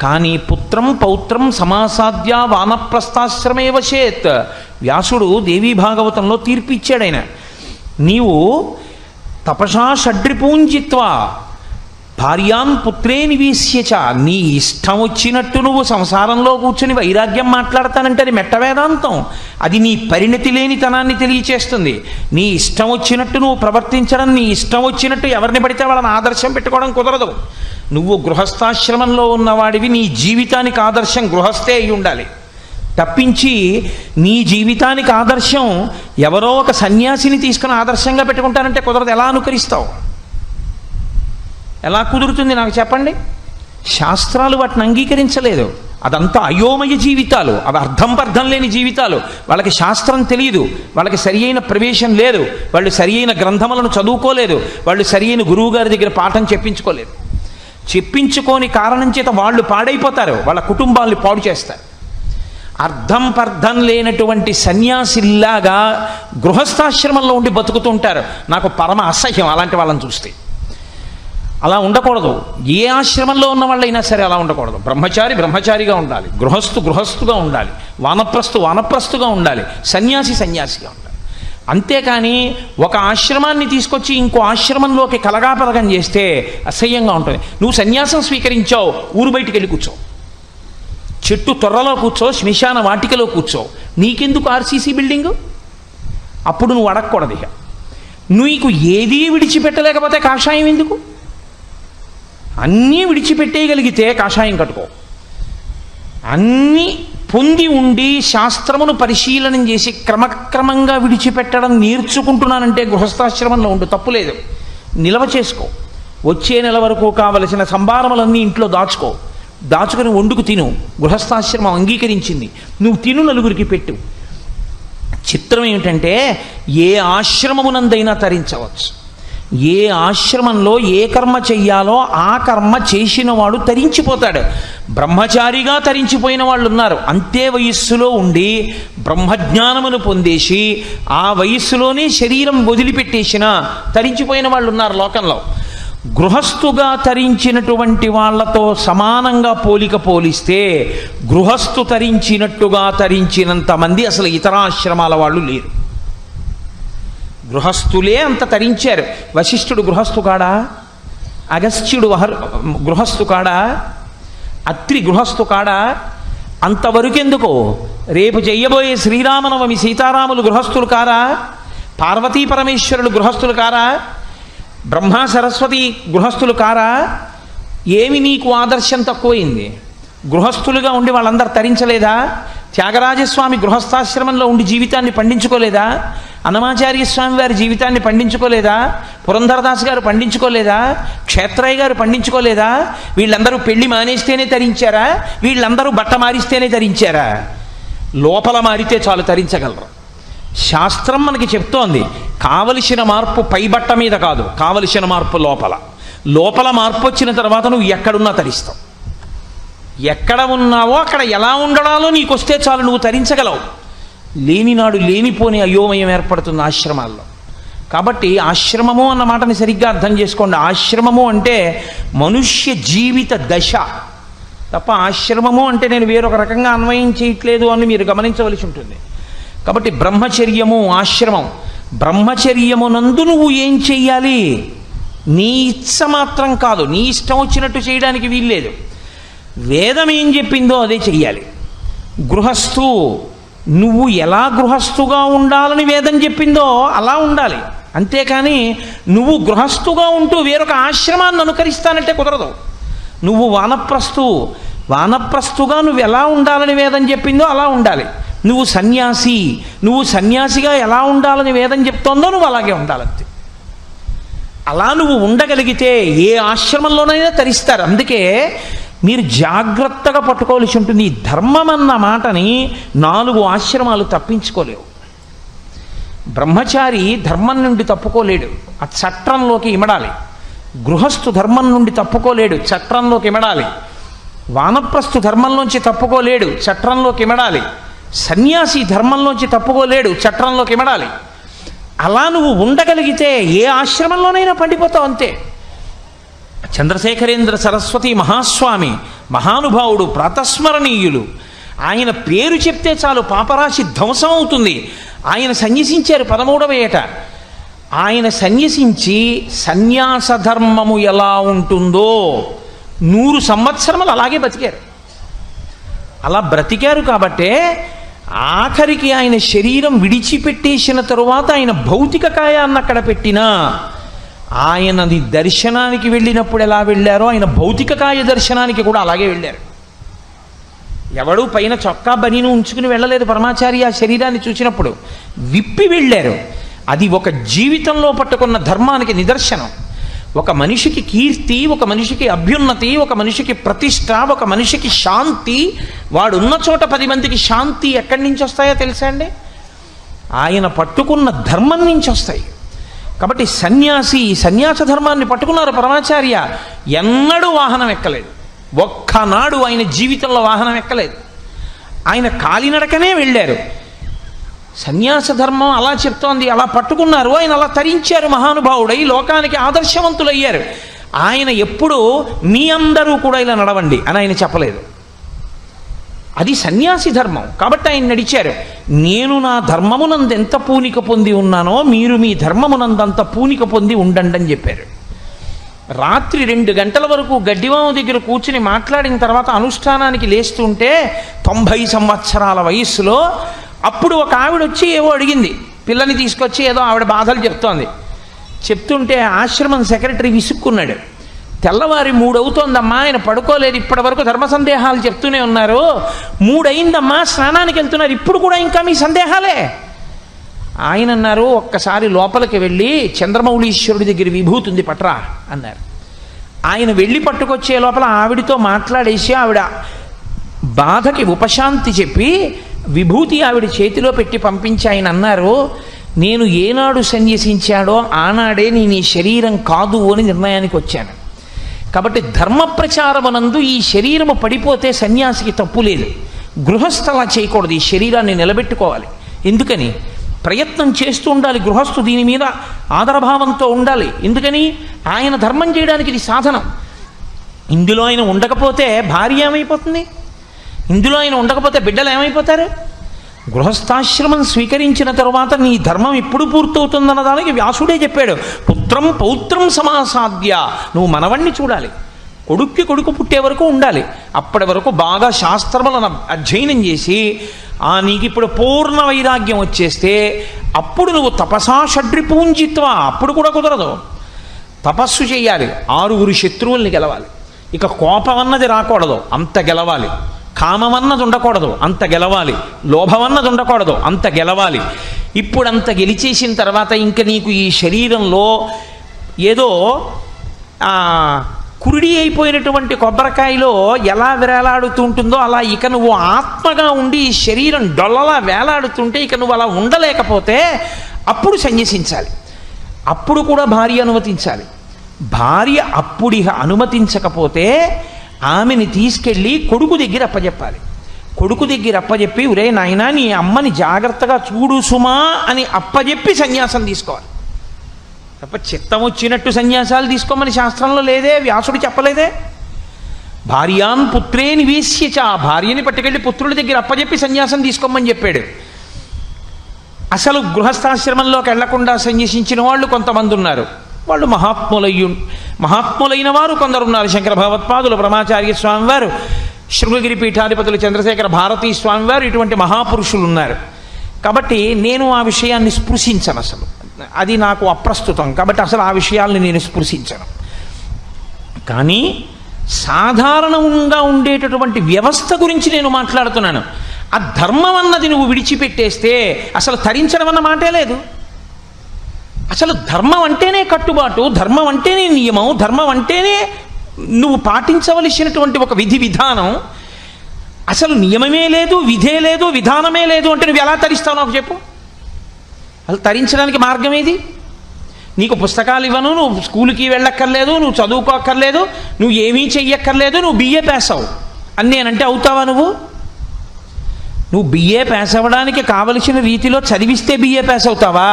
కానీ పుత్రం పౌత్రం సమాసాద్య వానప్రస్థాశ్రమే వశేత్. వ్యాసుడు దేవీ భాగవతంలో తీర్పు ఇచ్చాడు. ఆయన నీవు తపసా షడ్రిపూంజిత్వా భార్యాన్ పుత్రే నివేశ్యచ. నీ ఇష్టం వచ్చినట్టు నువ్వు సంసారంలో కూర్చుని వైరాగ్యం మాట్లాడతానంటే అది మెట్ట వేదాంతం. అది నీ పరిణతి లేనితనాన్ని తెలియచేస్తుంది. నీ ఇష్టం వచ్చినట్టు నువ్వు ప్రవర్తించడం, నీ ఇష్టం వచ్చినట్టు ఎవరిని పడితే వాళ్ళని ఆదర్శం పెట్టుకోవడం కుదరదు. నువ్వు గృహస్థాశ్రమంలో ఉన్నవాడివి, నీ జీవితానికి ఆదర్శం గృహస్థే అయి ఉండాలి. తప్పించి నీ జీవితానికి ఆదర్శం ఎవరో ఒక సన్యాసిని తీసుకుని ఆదర్శంగా పెట్టుకుంటానంటే కుదరదు. ఎలా అనుకరిస్తావు? ఎలా కుదురుతుంది నాకు చెప్పండి? శాస్త్రాలు వాటిని అంగీకరించలేదు. అదంతా అయోమయ జీవితాలు, అవి అర్థం లేని జీవితాలు. వాళ్ళకి శాస్త్రం తెలియదు, వాళ్ళకి సరి అయిన ప్రవేశం లేదు, వాళ్ళు సరి అయిన గ్రంథములను చదువుకోలేదు, వాళ్ళు సరి అయిన గురువుగారి దగ్గర పాఠం చెప్పించుకోలేదు. చెప్పించుకోని కారణం చేత వాళ్ళు పాడైపోతారు, వాళ్ళ కుటుంబాల్ని పాడు చేస్తారు. అర్థం లేనటువంటి సన్యాసిల్లాగా గృహస్థాశ్రమంలో ఉండి బతుకుతుంటారు. నాకు పరమ అసహ్యం అలాంటి వాళ్ళని చూస్తే. అలా ఉండకూడదు. ఏ ఆశ్రమంలో ఉన్న వాళ్ళైనా సరే అలా ఉండకూడదు. బ్రహ్మచారి బ్రహ్మచారిగా ఉండాలి, గృహస్థు గృహస్థుగా ఉండాలి, వానప్రస్థు వానప్రస్థుగా ఉండాలి, సన్యాసి సన్యాసిగా ఉండాలి. అంతేకాని ఒక ఆశ్రమాన్ని తీసుకొచ్చి ఇంకో ఆశ్రమంలోకి కలగాపలగం చేస్తే అసహ్యంగా ఉంటుంది. నువ్వు సన్యాసం స్వీకరించావు, ఊరు బయటికి వెళ్ళి కూర్చో, చెట్టు తొర్రలో కూర్చో, శ్మశాన వాటికలో కూర్చో, నీకెందుకు ఆర్సీసీ బిల్డింగు? అప్పుడు నువ్వు అడగకూడదు. ఇక నీకు ఏదీ విడిచిపెట్టలేకపోతే కాషాయం ఎందుకు? అన్నీ విడిచిపెట్టేయగలిగితే కాషాయం కట్టుకో. అన్నీ పొంది ఉండి శాస్త్రమును పరిశీలనం చేసి క్రమక్రమంగా విడిచిపెట్టడం నేర్చుకుంటున్నానంటే గృహస్థాశ్రమంలో ఉండు, తప్పులేదు. నిల్వ చేసుకో. వచ్చే నెల వరకు కావలసిన సంభారములన్నీ ఇంట్లో దాచుకో, దాచుకుని వండుకు తిను. గృహస్థాశ్రమం అంగీకరించింది, నువ్వు తిను, నలుగురికి పెట్టు. చిత్రం ఏమిటంటే ఏ ఆశ్రమమునందైనా తరించవచ్చు. ఏ ఆశ్రమంలో ఏ కర్మ చెయ్యాలో ఆ కర్మ చేసిన వాడు తరించిపోతాడు. బ్రహ్మచారిగా తరించిపోయిన వాళ్ళు ఉన్నారు. అంతే వయస్సులో ఉండి బ్రహ్మజ్ఞానమును పొందేసి ఆ వయస్సులోనే శరీరం వదిలిపెట్టేసిన తరించిపోయిన వాళ్ళు ఉన్నారు లోకంలో. గృహస్థుగా తరించినటువంటి వాళ్లతో సమానంగా పోలిస్తే గృహస్థు తరించినట్టుగా తరించినంతమంది అసలు ఇతర ఆశ్రమాల వాళ్ళు లేరు. గృహస్థులే అంత తరించారు. వశిష్ఠుడు గృహస్థు కాడా? అగస్త్యుడు గృహస్థు కాడా? అత్రి గృహస్థు కాడా? అంతవరకెందుకు? రేపు చెయ్యబోయే శ్రీరామనవమి సీతారాములు గృహస్థులు కారా? పార్వతీ పరమేశ్వరులు గృహస్థులు కారా? బ్రహ్మ సరస్వతి గృహస్థులు కారా? ఏమి నీకు ఆదర్శం తక్కువైంది? గృహస్థులుగా ఉండి వాళ్ళందరూ తరించలేదా? త్యాగరాజస్వామి గృహస్థాశ్రమంలో ఉండి జీవితాన్ని పండించుకోలేదా? అన్నమాచార్య స్వామి వారి జీవితాన్ని పండించుకోలేదా? పురంధరదాస్ గారు పండించుకోలేదా? క్షేత్రయ్య గారు పండించుకోలేదా? వీళ్ళందరూ పెళ్లి మానేస్తేనే తరించారా? వీళ్ళందరూ బట్ట మారిస్తేనే తరించారా? లోపల మారితే చాలు తరించగలరు. శాస్త్రం మనకి చెప్తోంది, కావలసిన మార్పు పై బట్ట మీద కాదు, కావలసిన మార్పు లోపల. లోపల మార్పు వచ్చిన తర్వాత నువ్వు ఎక్కడున్నా తరిస్తావు. ఎక్కడ ఉన్నావో అక్కడ ఎలా ఉండడాలో నీకు వస్తే చాలు, నువ్వు తరించగలవు. లేనినాడు లేనిపోని అయోమయం ఏర్పడుతుంది ఆశ్రమాల్లో. కాబట్టి ఆశ్రమము అన్న మాటని సరిగ్గా అర్థం చేసుకోండి. ఆశ్రమము అంటే మనుష్య జీవిత దశ తప్ప ఆశ్రమము అంటే నేను వేరొక రకంగా అన్వయం చేయట్లేదు అని మీరు గమనించవలసి ఉంటుంది. కాబట్టి బ్రహ్మచర్యము ఆశ్రమం. బ్రహ్మచర్యమునందు నువ్వు ఏం చెయ్యాలి? నీ ఇచ్చ మాత్రం కాదు, నీ ఇష్టం వచ్చినట్టు చేయడానికి వీల్లేదు. వేదం ఏం చెప్పిందో అదే చెయ్యాలి. గృహస్థు, నువ్వు ఎలా గృహస్థుగా ఉండాలని వేదం చెప్పిందో అలా ఉండాలి. అంతేకాని నువ్వు గృహస్థుగా ఉంటూ వేరొక ఆశ్రమాన్ని అనుకరిస్తానంటే కుదరదు. నువ్వు వానప్రస్థుగా నువ్వు ఎలా ఉండాలని వేదం చెప్పిందో అలా ఉండాలి. నువ్వు సన్యాసిగా ఎలా ఉండాలని వేదం చెప్తోందో నువ్వు అలాగే ఉండాలంతే. అలా నువ్వు ఉండగలిగితే ఏ ఆశ్రమంలోనైనా తరిస్తారు. అందుకే మీరు జాగ్రత్తగా పట్టుకోవాల్సి ఉంటుంది. ఈ ధర్మం అన్న మాటని 4 ఆశ్రమాలు తప్పించుకోలేవు. బ్రహ్మచారి ధర్మం నుండి తప్పుకోలేడు, ఆ చట్రంలోకి ఇమడాలి. గృహస్థు ధర్మం నుండి తప్పుకోలేడు, చట్రంలోకి ఇమడాలి. వానప్రస్థు ధర్మంలోంచి తప్పుకోలేడు, చట్రంలోకి ఇమడాలి. సన్యాసి ధర్మంలోంచి తప్పుకోలేడు, చట్రంలోకి ఇమడాలి. అలా నువ్వు ఉండగలిగితే ఏ ఆశ్రమంలోనైనా పండిపోతావు అంతే. చంద్రశేఖరేంద్ర సరస్వతి మహాస్వామి మహానుభావుడు, ప్రాతస్మరణీయులు. ఆయన పేరు చెప్తే చాలు పాపరాశి ధ్వంసం అవుతుంది. ఆయన సన్యసించారు 13వ ఏట. ఆయన సన్యసించి సన్యాస ధర్మము ఎలా ఉంటుందో 100 సంవత్సరములు అలాగే బతికారు. అలా బ్రతికారు కాబట్టే ఆఖరికి ఆయన శరీరం విడిచిపెట్టేసిన తరువాత ఆయన భౌతిక కాయాన్ని అక్కడ పెట్టినా ఆయనది దర్శనానికి వెళ్ళినప్పుడు ఎలా వెళ్ళారో ఆయన భౌతిక కాయ దర్శనానికి కూడా అలాగే వెళ్ళారు. ఎవడూ పైన చొక్కా బనీను ఉంచుకుని వెళ్ళలేదు. పరమాచార్య ఆ శరీరాన్ని చూసినప్పుడు విప్పి వెళ్ళారు. అది ఒక జీవితంలో పట్టుకున్న ధర్మానికి నిదర్శనం. ఒక మనిషికి కీర్తి, ఒక మనిషికి అభ్యున్నతి, ఒక మనిషికి ప్రతిష్ట, ఒక మనిషికి శాంతి, వాడున్న చోట 10 మందికి శాంతి ఎక్కడి నుంచి వస్తాయో తెలుసా ఆయన పట్టుకున్న ధర్మం నుంచి వస్తాయి. కాబట్టి సన్యాస ధర్మాన్ని పట్టుకున్నారు పరమాచార్య. ఎన్నడూ వాహనం ఎక్కలేదు, ఒక్కనాడు ఆయన జీవితంలో వాహనం ఎక్కలేదు. ఆయన కాలినడకనే వెళ్ళారు. సన్యాస ధర్మం అలా చెప్తోంది, అలా పట్టుకున్నారు. ఆయన అలా తరించారు, మహానుభావుడై లోకానికి ఆదర్శవంతులయ్యారు. ఆయన ఎప్పుడూ మీ అందరూ కూడా ఇలా నడవండి అని ఆయన చెప్పలేదు. అది సన్యాసి ధర్మం కాబట్టి ఆయన నడిచారు. నేను నా ధర్మమునందు ఎంత పూనిక పొంది ఉన్నానో మీరు మీ ధర్మమునందంత పూనిక పొంది ఉండండి అని చెప్పారు. రాత్రి 2 గంటల వరకు గడ్డివాము దగ్గర కూర్చుని మాట్లాడిన తర్వాత అనుష్ఠానానికి లేస్తుంటే 90 సంవత్సరాల వయస్సులో అప్పుడు ఒక ఆవిడ వచ్చి ఏవో అడిగింది. పిల్లని తీసుకొచ్చి ఏదో ఆవిడ బాధలు చెప్తుంటే ఆశ్రమం సెక్రటరీ విసుక్కున్నాడు. తెల్లవారి 3 అవుతోందమ్మా, ఆయన పడుకోలేదు, ఇప్పటి వరకు ధర్మ సందేహాలు చెప్తూనే ఉన్నారు, 3 అయిందమ్మా, స్నానానికి వెళ్తున్నారు, ఇప్పుడు కూడా ఇంకా మీ సందేహాలే. ఆయన అన్నారు, ఒక్కసారి లోపలికి వెళ్ళి చంద్రమౌళీశ్వరుడి దగ్గర విభూతి ఉంది పట్రా అన్నారు. ఆయన వెళ్ళి పట్టుకొచ్చే లోపల ఆవిడితో మాట్లాడేసి ఆవిడ బాధకి ఉపశాంతి చెప్పి విభూతి ఆవిడ చేతిలో పెట్టి పంపించి ఆయన అన్నారు, నేను ఏనాడు సన్యసించాడో ఆనాడే నేను ఈ శరీరం కాదు అని నిర్ణయానికి వచ్చాను. కాబట్టి ధర్మ ప్రచారమనందు ఈ శరీరము పడిపోతే సన్యాసికి తప్పు లేదు. గృహస్థలా చేయకూడదు, ఈ శరీరాన్ని నిలబెట్టుకోవాలి. ఎందుకని? ప్రయత్నం చేస్తూ ఉండాలి. గృహస్థు దీని మీద ఆదరభావంతో ఉండాలి. ఎందుకని? ఆయన ధర్మం చేయడానికి ఇది సాధనం. ఇందులో ఆయన ఉండకపోతే భార్య ఏమైపోతుంది? ఇందులో ఆయన ఉండకపోతే బిడ్డలు ఏమైపోతారు? గృహస్థాశ్రమం స్వీకరించిన తరువాత నీ ధర్మం ఎప్పుడు పూర్తవుతుందన్న దానికి వ్యాసుడే చెప్పాడు, పుత్రం పౌత్రం సమాసాద్య. నువ్వు మనవణ్ణి చూడాలి, కొడుక్కి పుట్టే వరకు ఉండాలి. అప్పటి వరకు బాగా శాస్త్రములను అధ్యయనం చేసి నీకు ఇప్పుడు పూర్ణ వైరాగ్యం వచ్చేస్తే అప్పుడు నువ్వు తపసా షడ్రిపూంజిత్వ, అప్పుడు కూడా కుదరదు. తపస్సు చేయాలి, 6 శత్రువుల్ని గెలవాలి. ఇక కోపం అన్నది రాకూడదు, అంత గెలవాలి. కామమన్నది ఉండకూడదు, అంత గెలవాలి. లోభమన్నది ఉండకూడదు, అంత గెలవాలి. ఇప్పుడు అంత గెలిచేసిన తర్వాత ఇంక నీకు ఈ శరీరంలో ఏదో కురుడి అయిపోయినటువంటి కొబ్బరికాయలో ఎలా వేలాడుతుంటుందో అలా ఇక నువ్వు ఆత్మగా ఉండి ఈ శరీరం డొల్లలా వేలాడుతుంటే ఇక నువ్వు అలా ఉండలేకపోతే అప్పుడు సన్యసించాలి. అప్పుడు కూడా భార్య అనుమతించాలి. భార్య అప్పుడిక అనుమతించకపోతే ఆమెని తీసుకెళ్ళి కొడుకు దగ్గర అప్పచెప్పాలి. కొడుకు దగ్గర అప్పచెప్పి, ఒరే నాయనా నీ అమ్మని జాగ్రత్తగా చూడు సుమా అని అప్పచెప్పి సన్యాసం తీసుకోవాలి. తప్ప చిత్తం వచ్చినట్టు సన్యాసాలు తీసుకోమని శాస్త్రంలో లేదే, వ్యాసుడు చెప్పలేదే. భార్యాన్ పుత్రే నివేశ్యచ, భార్యని పట్టుకెళ్ళి పుత్రుడి దగ్గర అప్పచెప్పి సన్యాసం తీసుకోమని చెప్పాడు. అసలు గృహస్థాశ్రమంలోకి వెళ్లకుండా సన్యసించిన వాళ్ళు కొంతమంది ఉన్నారు. వాళ్ళు మహాత్ములైన వారు కొందరు ఉన్నారు. శంకర భగవత్పాదులు, బ్రహ్మాచార్య స్వామివారు, శృంగగిరి పీఠాధిపతులు చంద్రశేఖర భారతీ స్వామివారు, ఇటువంటి మహాపురుషులు ఉన్నారు. కాబట్టి నేను ఆ విషయాన్ని స్పృశించను, అసలు అది నాకు అప్రస్తుతం. కాబట్టి అసలు ఆ విషయాల్ని నేను స్పృశించను. కానీ సాధారణంగా ఉండేటటువంటి వ్యవస్థ గురించి నేను మాట్లాడుతున్నాను. ఆ ధర్మం అన్నది నువ్వు విడిచిపెట్టేస్తే అసలు తరించడం అన్న మాటే లేదు. అసలు ధర్మం అంటేనే కట్టుబాటు, ధర్మం అంటేనే నియమం, ధర్మం అంటేనే నువ్వు పాటించవలసినటువంటి ఒక విధి విధానం. అసలు నియమమే లేదు, విధే లేదు, విధానమే లేదు అంటే నువ్వు ఎలా తరిస్తావు నాకు చెప్పు. అసలు తరించడానికి మార్గం ఏది? నీకు పుస్తకాలు ఇవ్వను, నువ్వు స్కూల్కి వెళ్ళక్కర్లేదు, నువ్వు చదువుకోక్కర్లేదు, నువ్వు ఏమీ చెయ్యక్కర్లేదు, నువ్వు బిఏ పాస్ అవ్వు అని నేనంటే అవుతావా? నువ్వు బిఏ పాస్ అవ్వడానికి కావలసిన రీతిలో చదివిస్తే బిఏ పాస్ అవుతావా?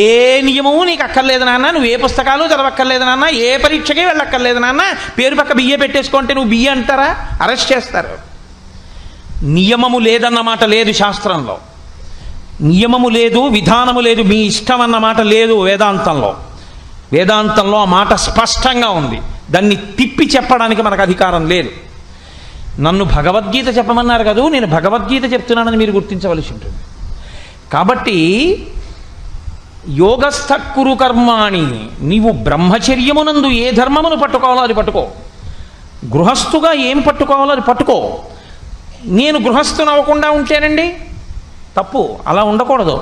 ఏ నియమము నీకు అక్కర్లేదు నాన్న, నువ్వు ఏ పుస్తకాలు చదవక్కర్లేదు నాన్న, ఏ పరీక్షకి వెళ్ళక్కర్లేదు నాన్న, పేరు పక్క బిఏ పెట్టేసుకుంటే నువ్వు బిఏ అంటారా? అరెస్ట్ చేస్తారు. నియమము లేదన్నమాట లేదు శాస్త్రంలో, నియమము లేదు, విధానము లేదు, మీ ఇష్టం అన్నమాట లేదు వేదాంతంలో ఆ మాట స్పష్టంగా ఉంది. దాన్ని తిప్పి చెప్పడానికి మనకు అధికారం లేదు. నన్ను భగవద్గీత చెప్పమన్నారు కదా, నేను భగవద్గీత చెప్తున్నానని మీరు గుర్తించవలసి ఉంటుంది. కాబట్టి యోగస్థ కురు కర్మాణి, నీవు బ్రహ్మచర్యమునందు ఏ ధర్మమును పట్టుకోవాలో అది పట్టుకో, గృహస్థుగా ఏం పట్టుకోవాలో అది పట్టుకో. నేను గృహస్థును అవ్వకుండా ఉంటేనండి తప్పు, అలా ఉండకూడదు.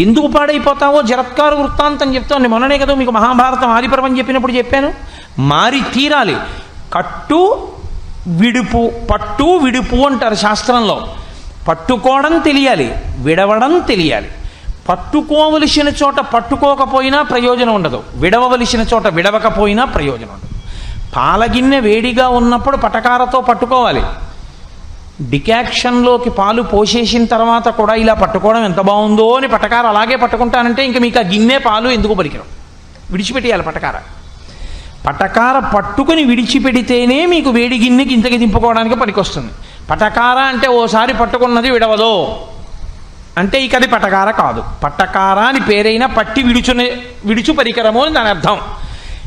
ఎందుకు పాడైపోతావో జరత్కారు వృత్తాంతం చెప్తాను. మొన్ననే కదా మీకు మహాభారతం ఆదిపర్వం చెప్పినప్పుడు చెప్పాను. మారి తీరాలి. కట్టు విడుపు, పట్టు విడుపు అంటారు శాస్త్రంలో. పట్టుకోవడం తెలియాలి, విడవడం తెలియాలి. పట్టుకోవలసిన చోట పట్టుకోకపోయినా ప్రయోజనం ఉండదు, విడవవలసిన చోట విడవకపోయినా ప్రయోజనం ఉండదు. పాలగిన్నె వేడిగా ఉన్నప్పుడు పటకారతో పట్టుకోవాలి. డికాక్షన్లోకి పాలు పోసేసిన తర్వాత కూడా ఇలా పట్టుకోవడం ఎంత బాగుందో అని పటకార అలాగే పట్టుకుంటానంటే ఇంకా మీకు ఆ గిన్నె పాలు ఎందుకు పలికిరం, విడిచిపెట్టేయాలి పటకార. పటకార పట్టుకుని విడిచిపెడితేనే మీకు వేడి గిన్నెకి ఇంతకి దింపుకోవడానికి పనికొస్తుంది. పటకార అంటే ఓసారి పట్టుకున్నది విడవదో అంటే ఇక అది పటకార కాదు. పట్టకార అని పేరైనా పట్టి విడుచు పరికరము అని దాని అర్థం.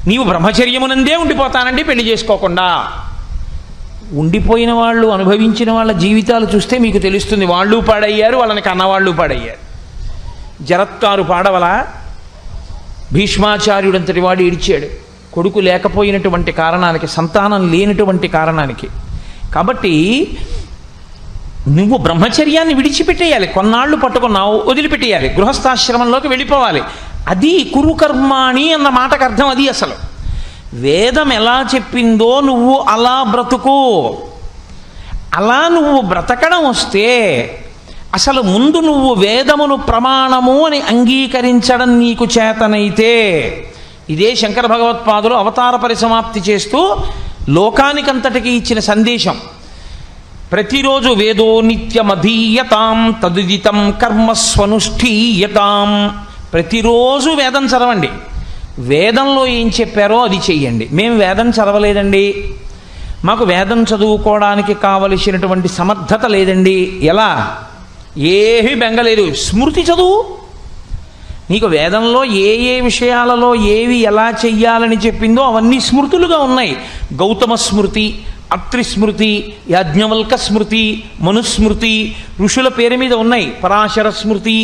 నీవు బ్రహ్మచర్యమునందే ఉండిపోతానండి పెళ్లి చేసుకోకుండా. ఉండిపోయిన వాళ్ళు, అనుభవించిన వాళ్ళ జీవితాలు చూస్తే మీకు తెలుస్తుంది. వాళ్ళు పాడయ్యారు, వాళ్ళని కన్నవాళ్ళు పాడయ్యారు. జరత్కారు పాడవల భీష్మాచార్యుడంతటి వాడు ఏడిచాడు కొడుకు లేకపోయినటువంటి కారణానికి, సంతానం లేనటువంటి కారణానికి. కాబట్టి నువ్వు బ్రహ్మచర్యాన్ని విడిచిపెట్టేయాలి. కొన్నాళ్ళు పట్టుకున్నావు, వదిలిపెట్టేయాలి, గృహస్థాశ్రమంలోకి వెళ్ళిపోవాలి. అది కురుకర్మాణి అన్న మాటకు అర్థం అది. అసలు వేదం ఎలా చెప్పిందో నువ్వు అలా బ్రతుకు. అలా నువ్వు బ్రతకడం వస్తే అసలు ముందు నువ్వు వేదమును ప్రమాణము అని అంగీకరించడం నీకు చేతనైతే, ఇదే శంకర భగవత్పాదులు అవతార పరిసమాప్తి చేస్తూ లోకానికంతటికి ఇచ్చిన సందేశం. ప్రతిరోజు వేదో నిత్యమధీయతాం తదుదితం కర్మస్వనుష్ఠీయతాం. ప్రతిరోజు వేదం చదవండి. వేదంలో ఏం చెప్పారో అది చెయ్యండి. మేము వేదం చదవలేదండి, మాకు వేదం చదువుకోవడానికి కావలసినటువంటి సమర్థత లేదండి. ఎలా? ఏమీ బెంగలేదు, స్మృతి చదువు. నీకు వేదంలో ఏ ఏ విషయాలలో ఏవి ఎలా చెయ్యాలని చెప్పిందో అవన్నీ స్మృతులుగా ఉన్నాయి. గౌతమ స్మృతి, అత్రి స్మృతి, యాజ్ఞవల్క స్మృతి, మనుస్మృతి, ఋషుల పేరు మీద ఉన్నాయి. పరాశర స్మృతి.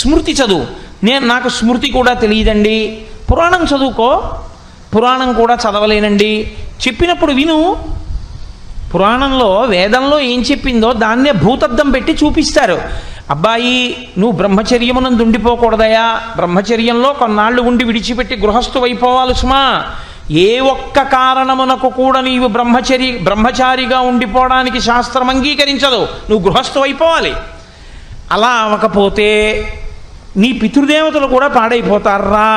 స్మృతి చదువు. నాకు స్మృతి కూడా తెలియదండి, పురాణం చదువుకో. పురాణం కూడా చదవలేనండి, చెప్పినప్పుడు విను. పురాణంలో వేదంలో ఏం చెప్పిందో దాన్నే భూతద్దం పెట్టి చూపిస్తారు. అబ్బాయి, నువ్వు బ్రహ్మచర్యమునందు ఉండిపోకూడదయా, బ్రహ్మచర్యంలో కొన్నాళ్ళు ఉండి విడిచిపెట్టి గృహస్థు అయిపోవాలి సుమా. ఏ ఒక్క కారణమునకు కూడా నీవు బ్రహ్మచారిగా ఉండిపోవడానికి శాస్త్రం అంగీకరించదు. నువ్వు గృహస్థు అయిపోవాలి. అలా అవ్వకపోతే నీ పితృదేవతలు కూడా పాడైపోతారా.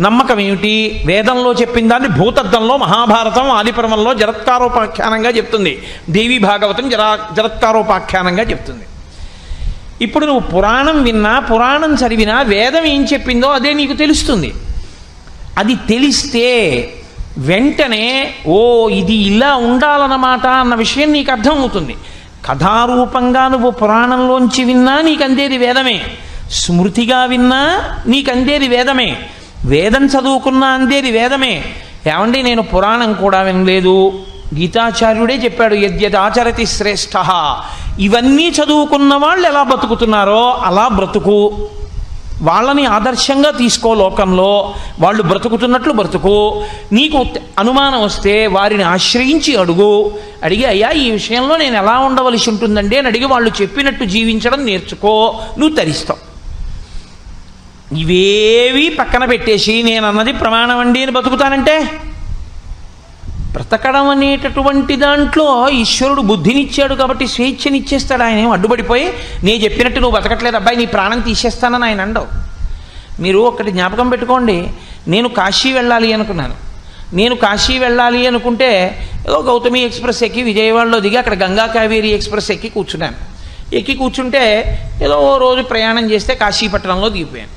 నమ్మకం ఏమిటి? వేదంలో చెప్పిన దాన్ని భూతద్దంలో మహాభారతం ఆదిపర్వంలో జరత్కారోపాఖ్యానంగా చెప్తుంది, దేవీ భాగవతం జరత్కారోపాఖ్యానంగా చెప్తుంది. ఇప్పుడు నువ్వు పురాణం విన్నా, పురాణం చదివినా వేదం ఏం చెప్పిందో అదే నీకు తెలుస్తుంది. అది తెలిస్తే వెంటనే ఓ ఇది ఇలా ఉండాలన్నమాట అన్న విషయం నీకు అర్థమవుతుంది. కథారూపంగా నువ్వు పురాణంలోంచి విన్నా నీకు అందేది వేదమే, స్మృతిగా విన్నా నీకు అందేది వేదమే, వేదం చదువుకున్నా అందేది వేదమే. ఏమండి, నేను పురాణం కూడా వినలేదు, గీతాచార్యుడే చెప్పాడు యద్యద్ ఆచరతి శ్రేష్ఠ. ఇవన్నీ చదువుకున్న వాళ్ళు ఎలా బ్రతుకుతున్నారో అలా బ్రతుకు. వాళ్ళని ఆదర్శంగా తీసుకో. లోకంలో వాళ్ళు బ్రతుకుతున్నట్లు బ్రతుకు. నీకు అనుమానం వస్తే వారిని ఆశ్రయించి అడిగి అయ్యా ఈ విషయంలో నేను ఎలా ఉండవలసి ఉంటుందండి అని అడిగి వాళ్ళు చెప్పినట్టు జీవించడం నేర్చుకో. నువ్వు తరిస్తావు. ఇవేవి పక్కన పెట్టేసి నేను అన్నది ప్రమాణం అండి అని బతుకుతానంటే, బ్రతకడం అనేటటువంటి దాంట్లో ఈశ్వరుడు బుద్ధినిచ్చాడు కాబట్టి స్వేచ్ఛనిచ్చేస్తాడు. ఆయన ఏం అడ్డుపడిపోయి నేను చెప్పినట్టు నువ్వు బతకట్లేదు అబ్బాయి నీ ప్రాణం తీసేస్తానని ఆయన అండవు. మీరు ఒకటి జ్ఞాపకం పెట్టుకోండి. నేను కాశీ వెళ్ళాలి అనుకున్నాను. నేను కాశీ వెళ్ళాలి అనుకుంటే ఏదో గౌతమి ఎక్స్ప్రెస్ ఎక్కి విజయవాడలో దిగి అక్కడ గంగా కావేరీ ఎక్స్ప్రెస్ ఎక్కి కూర్చున్నాను. ఎక్కి కూర్చుంటే ఏదో ఓ రోజు ప్రయాణం చేస్తే కాశీపట్నంలో దిగిపోయాను.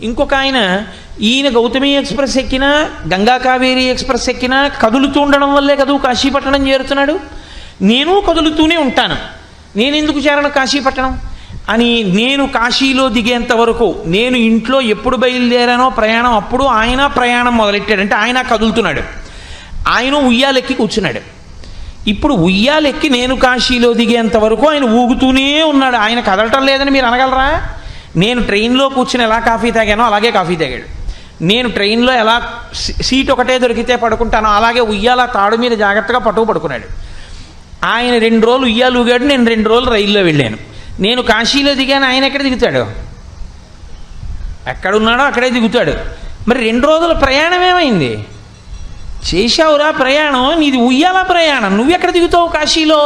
ఇంకొక ఆయన ఈయన గౌతమి ఎక్స్ప్రెస్ ఎక్కినా గంగా కావేరీ ఎక్స్ప్రెస్ ఎక్కినా కదులుతూ ఉండడం వల్లే కదూ కాశీపట్నం చేరుతున్నాడు. నేను కదులుతూనే ఉంటాను, నేను ఎందుకు చేరను కాశీపట్నం అని. నేను కాశీలో దిగేంత వరకు, నేను ఇంట్లో ఎప్పుడు బయలుదేరానో ప్రయాణం అప్పుడు ఆయన ప్రయాణం మొదలెట్టాడంటే ఆయన కదులుతున్నాడు. ఆయన ఉయ్యాలెక్కి కూర్చున్నాడు. ఇప్పుడు ఉయ్యాలెక్కి నేను కాశీలో దిగేంత వరకు ఆయన ఊగుతూనే ఉన్నాడు. ఆయన కదలటం లేదని మీరు అనగలరా? నేను ట్రైన్లో కూర్చుని ఎలా కాఫీ తాగానో అలాగే కాఫీ తాగాడు. నేను ట్రైన్లో ఎలా సీట్ ఒకటే దొరికితే పడుకుంటానో అలాగే ఉయ్యాల తాడు మీద జాగ్రత్తగా పడుకున్నాడు. ఆయన 2 రోజులు ఉయ్యాలు ఊగాడు, నేను 2 రోజులు రైల్లో వెళ్ళాను. నేను కాశీలో దిగాను, ఆయన ఎక్కడ దిగుతాడు? ఎక్కడున్నాడో అక్కడే దిగుతాడు. మరి 2 రోజుల ప్రయాణం ఏమైంది? చేశావురా ప్రయాణం, నీది ఉయ్యాల ప్రయాణం, నువ్వెక్కడ దిగుతావు కాశీలో?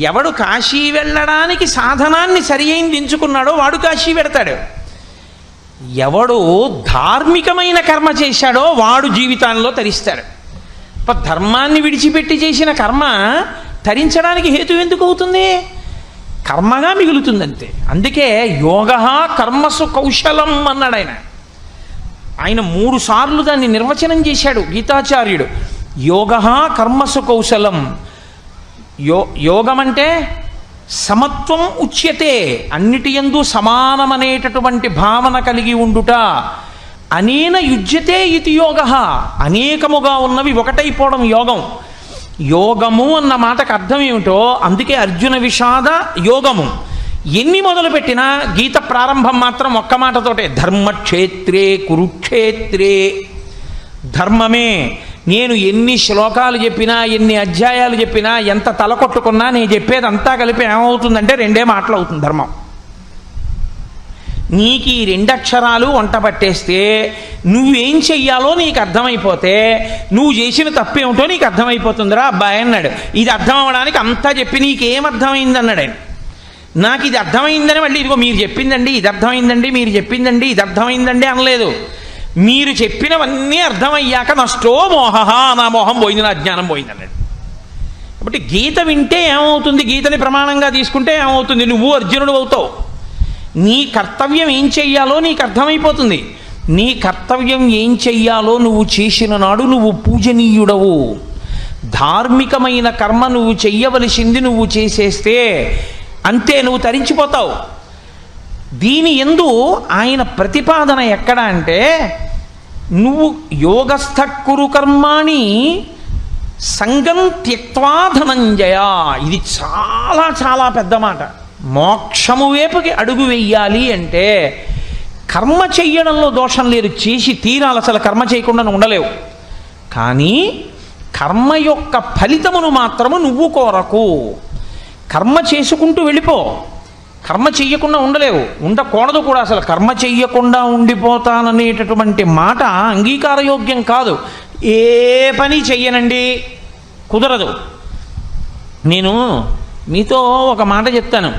ఎవడు కాశీ వెళ్ళడానికి సాధనాన్ని సరి అయింది ఎంచుకున్నాడో వాడు కాశీ పెడతాడు. ఎవడు ధార్మికమైన కర్మ చేశాడో వాడు జీవితాల్లో తరిస్తాడు. ధర్మాన్ని విడిచిపెట్టి చేసిన కర్మ తరించడానికి హేతు ఎందుకు అవుతుంది? కర్మగా మిగులుతుందంతే. అందుకే యోగ కర్మసు కౌశలం అన్నాడు ఆయన. ఆయన 3 సార్లు దాన్ని నిర్వచనం చేశాడు గీతాచార్యుడు. యోగ కర్మసు కౌశలం. యోగం అంటే సమత్వం ఉచ్యతే, అన్నిటి యందు సమానమనేటటువంటి భావన కలిగి ఉండుట. అనేన యుజ్యతే ఇది యోగ, అనేకముగా ఉన్నవి ఒకటైపోవడం యోగం. యోగము అన్న మాటకు అర్థం ఏమిటో అందుకే అర్జున విషాద యోగము. ఎన్ని మొదలుపెట్టినా గీత ప్రారంభం మాత్రం ఒక్క మాటతోటే, ధర్మక్షేత్రే కురుక్షేత్రే. ధర్మమే. నేను ఎన్ని శ్లోకాలు చెప్పినా, ఎన్ని అధ్యాయాలు చెప్పినా, ఎంత తలకొట్టుకున్నా నేను చెప్పేది అంతా కలిపి ఏమవుతుందంటే 2 మాటలు అవుతుంది ధర్మం. నీకు ఈ 2 అక్షరాలు వంట పట్టేస్తే నువ్వేం చెయ్యాలో నీకు అర్థమైపోతే నువ్వు చేసిన తప్పేమిటో నీకు అర్థమైపోతుందిరా అబ్బాయి అన్నాడు. ఇది అర్థం అవ్వడానికి అంతా చెప్పి నీకేం అర్థమైంది అన్నాడు ఆయన. నాకు ఇది అర్థమైందని మళ్ళీ ఇదిగో మీరు చెప్పిందండి ఇది అర్థమైందండి, మీరు చెప్పిందండి ఇది అర్థమైందండి అనలేదు. మీరు చెప్పినవన్నీ అర్థమయ్యాక నష్టో మోహ, నా మోహం పోయింది, నా జ్ఞానం పోయింది అన్నాడు. కాబట్టి గీత వింటే ఏమవుతుంది, గీతని ప్రమాణంగా తీసుకుంటే ఏమవుతుంది, నువ్వు అర్జునుడు అవుతావు. నీ కర్తవ్యం ఏం చెయ్యాలో నీకు అర్థమైపోతుంది. నీ కర్తవ్యం ఏం చెయ్యాలో నువ్వు చేసిన నాడు నువ్వు పూజనీయుడవు. ధార్మికమైన కర్మ నువ్వు చెయ్యవలసింది నువ్వు చేసేస్తే అంతే, నువ్వు తరించిపోతావు. దీని యందు ఆయన ప్రతిపాదన ఎక్కడ అంటే, నువ్వు యోగస్థ కురు కర్మాణి సంగం త్యక్వా ధనంజయ. ఇది చాలా చాలా పెద్ద మాట. మోక్షము వైపుకి అడుగు వెయ్యాలి అంటే కర్మ చెయ్యడంలో దోషం లేదు, చేసి తీరాలి, అసలు కర్మ చేయకుండా ఉండలేవు. కానీ కర్మ యొక్క ఫలితమును మాత్రము నువ్వు కోరకు. కర్మ చేసుకుంటూ వెళ్ళిపో, కర్మ చెయ్యకుండా ఉండలేవు, ఉండకూడదు కూడా. అసలు కర్మ చెయ్యకుండా ఉండిపోతాననేటటువంటి మాట అంగీకారయోగ్యం కాదు. ఏ పని చెయ్యనండి, కుదరదు. నేను మీతో ఒక మాట చెప్తాను.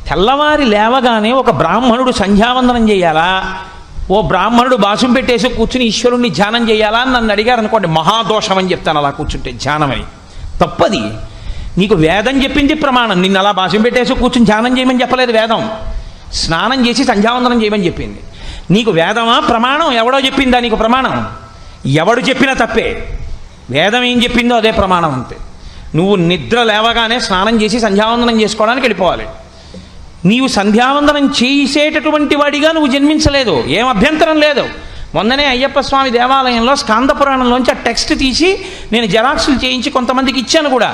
తెల్లవారి లేవగానే ఒక బ్రాహ్మణుడు సంధ్యావందనం చేయాలా, ఓ బ్రాహ్మణుడు బాసం పెట్టేసి కూర్చుని ఈశ్వరుణ్ణి ధ్యానం చేయాలా అని నన్ను అడిగారు అనుకోండి, మహాదోషం అని చెప్తాను. అలా కూర్చుంటే ధ్యానమని తప్పది. నీకు వేదం చెప్పింది ప్రమాణం. నిన్ను అలా బాసం పెట్టేసి కూర్చుని ధ్యానం చేయమని చెప్పలేదు వేదం. స్నానం చేసి సంధ్యావందనం చేయమని చెప్పింది. నీకు వేదమా ప్రమాణం, ఎవడో చెప్పిందా నీకు ప్రమాణం? ఎవడు చెప్పినా తప్పే. వేదం ఏం చెప్పిందో అదే ప్రమాణం అంతే. నువ్వు నిద్ర లేవగానే స్నానం చేసి సంధ్యావందనం చేసుకోవడానికి వెళ్ళిపోవాలి. నీవు సంధ్యావందనం చేసేటటువంటి వాడిగా నువ్వు జన్మించలేదు, ఏం అభ్యంతరం లేదు. మొన్ననే అయ్యప్ప స్వామి దేవాలయంలో స్కాంద పురాణంలోంచి ఆ టెక్స్ట్ తీసి నేను జెరాక్సులు చేయించి కొంతమందికి ఇచ్చాను కూడా.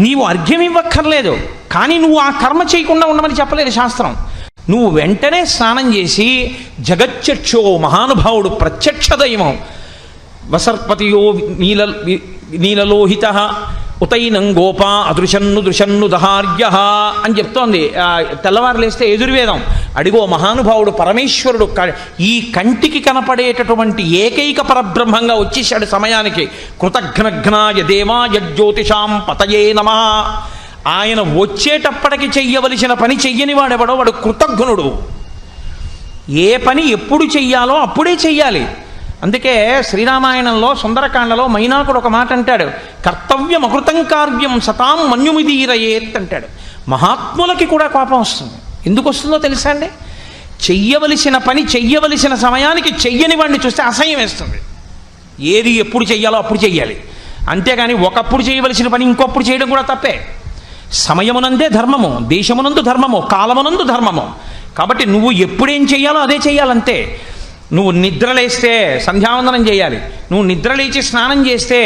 నీవు అర్ఘ్యం ఇవ్వక్కర్లేదు, కానీ నువ్వు ఆ కర్మ చేయకుండా ఉండమని చెప్పలేదు శాస్త్రం. నువ్వు వెంటనే స్నానం చేసి జగచ్చక్షో మహానుభావుడు ప్రత్యక్ష దైవం వసర్పతియో నీలలోహిత ఉతైనం గోపా అదృశన్ను దృశన్ను దహార్య అని చెప్తోంది. తెల్లవారు లేస్తే ఎదుర్వేదం. అడిగో మహానుభావుడు పరమేశ్వరుడు ఈ కంటికి కనపడేటటువంటి ఏకైక పరబ్రహ్మంగా వచ్చేసాడు సమయానికి. కృతఘ్నఘ్నాయ దేవాయ జ్యోతిషాం పతయే నమః. ఆయన వచ్చేటప్పటికి చెయ్యవలసిన పని చెయ్యని వాడెవడో వాడు కృతఘ్నుడు. ఏ పని ఎప్పుడు చెయ్యాలో అప్పుడే చెయ్యాలి. అందుకే శ్రీరామాయణంలో సుందరకాండలో మైనాకుడు ఒక మాట అంటాడు, కర్తవ్యం అకృతం కార్యం సతాం మన్యుమిదీరయేత్ అంటాడు. మహాత్ములకి కూడా కోపం వస్తుంది. ఎందుకు వస్తుందో తెలుసా అండి? చెయ్యవలసిన పని చెయ్యవలసిన సమయానికి చెయ్యని వాడిని చూస్తే అసహ్యం వేస్తుంది. ఏది ఎప్పుడు చెయ్యాలో అప్పుడు చెయ్యాలి, అంతేగాని ఒకప్పుడు చేయవలసిన పని ఇంకొప్పుడు చేయడం కూడా తప్పే. సమయమునందే ధర్మము, దేశమునందు ధర్మము, కాలమునందు ధర్మము. కాబట్టి నువ్వు ఎప్పుడేం చెయ్యాలో అదే చెయ్యాలంతే. నువ్వు నిద్రలేస్తే సంధ్యావందనం చేయాలి. నువ్వు నిద్రలేచి స్నానం చేస్తే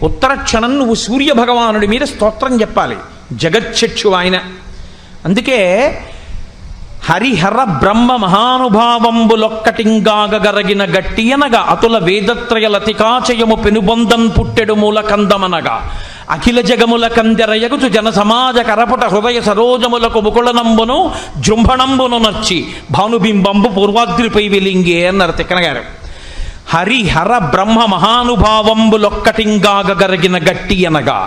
ఉత్తర క్షణం నువ్వు సూర్య భగవానుడి మీద స్తోత్రం చెప్పాలి. జగచ్చక్షు ఆయన. అందుకే హరిహర బ్రహ్మ మహానుభావంబులొక్కటింగాగరగిన గట్టియనగా అతుల వేదత్రయ లతికాచయము పెనుబొందన్ పుట్టెడు మూల కందమనగా అఖిల జగముల కందెరయగుచు జన సమాజ కరపుట హృదయ సరోజములకు ముకుళనంబును జృంభణంబును నర్చి భానుబింబంబు పూర్వాద్రిపై వెలింగే అన్నారు తిక్కన గారు. హరిహర బ్రహ్మ మహానుభావంబులొక్కటింగాగరగిన గట్టి అనగా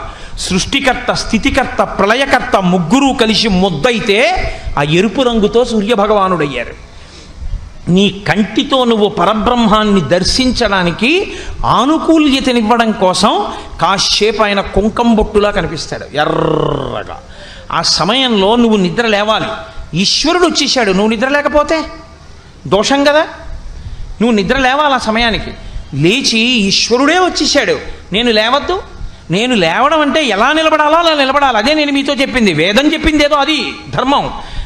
సృష్టికర్త, స్థితికర్త, ప్రళయకర్త ముగ్గురు కలిసి ముద్దయితే ఆ ఎరుపు రంగుతో సూర్యభగవానుడయ్యారు. నీ కంటితో నువ్వు పరబ్రహ్మాన్ని దర్శించడానికి ఆనుకూల్యతనివ్వడం కోసం కాసేపు ఆయన కుంకం బొట్టులా కనిపిస్తాడు ఎర్రగా. ఆ సమయంలో నువ్వు నిద్ర లేవాలి. ఈశ్వరుడు వచ్చేసాడు, నువ్వు నిద్ర లేకపోతే దోషం కదా. నువ్వు నిద్ర లేవాలి ఆ సమయానికి. లేచి ఈశ్వరుడే వచ్చేసాడు, నేను లేవద్దు. నేను లేవడం అంటే ఎలా నిలబడాలో అలా నిలబడాలి. అదే నేను మీతో చెప్పింది. వేదం చెప్పింది ఏదో అది ధర్మం.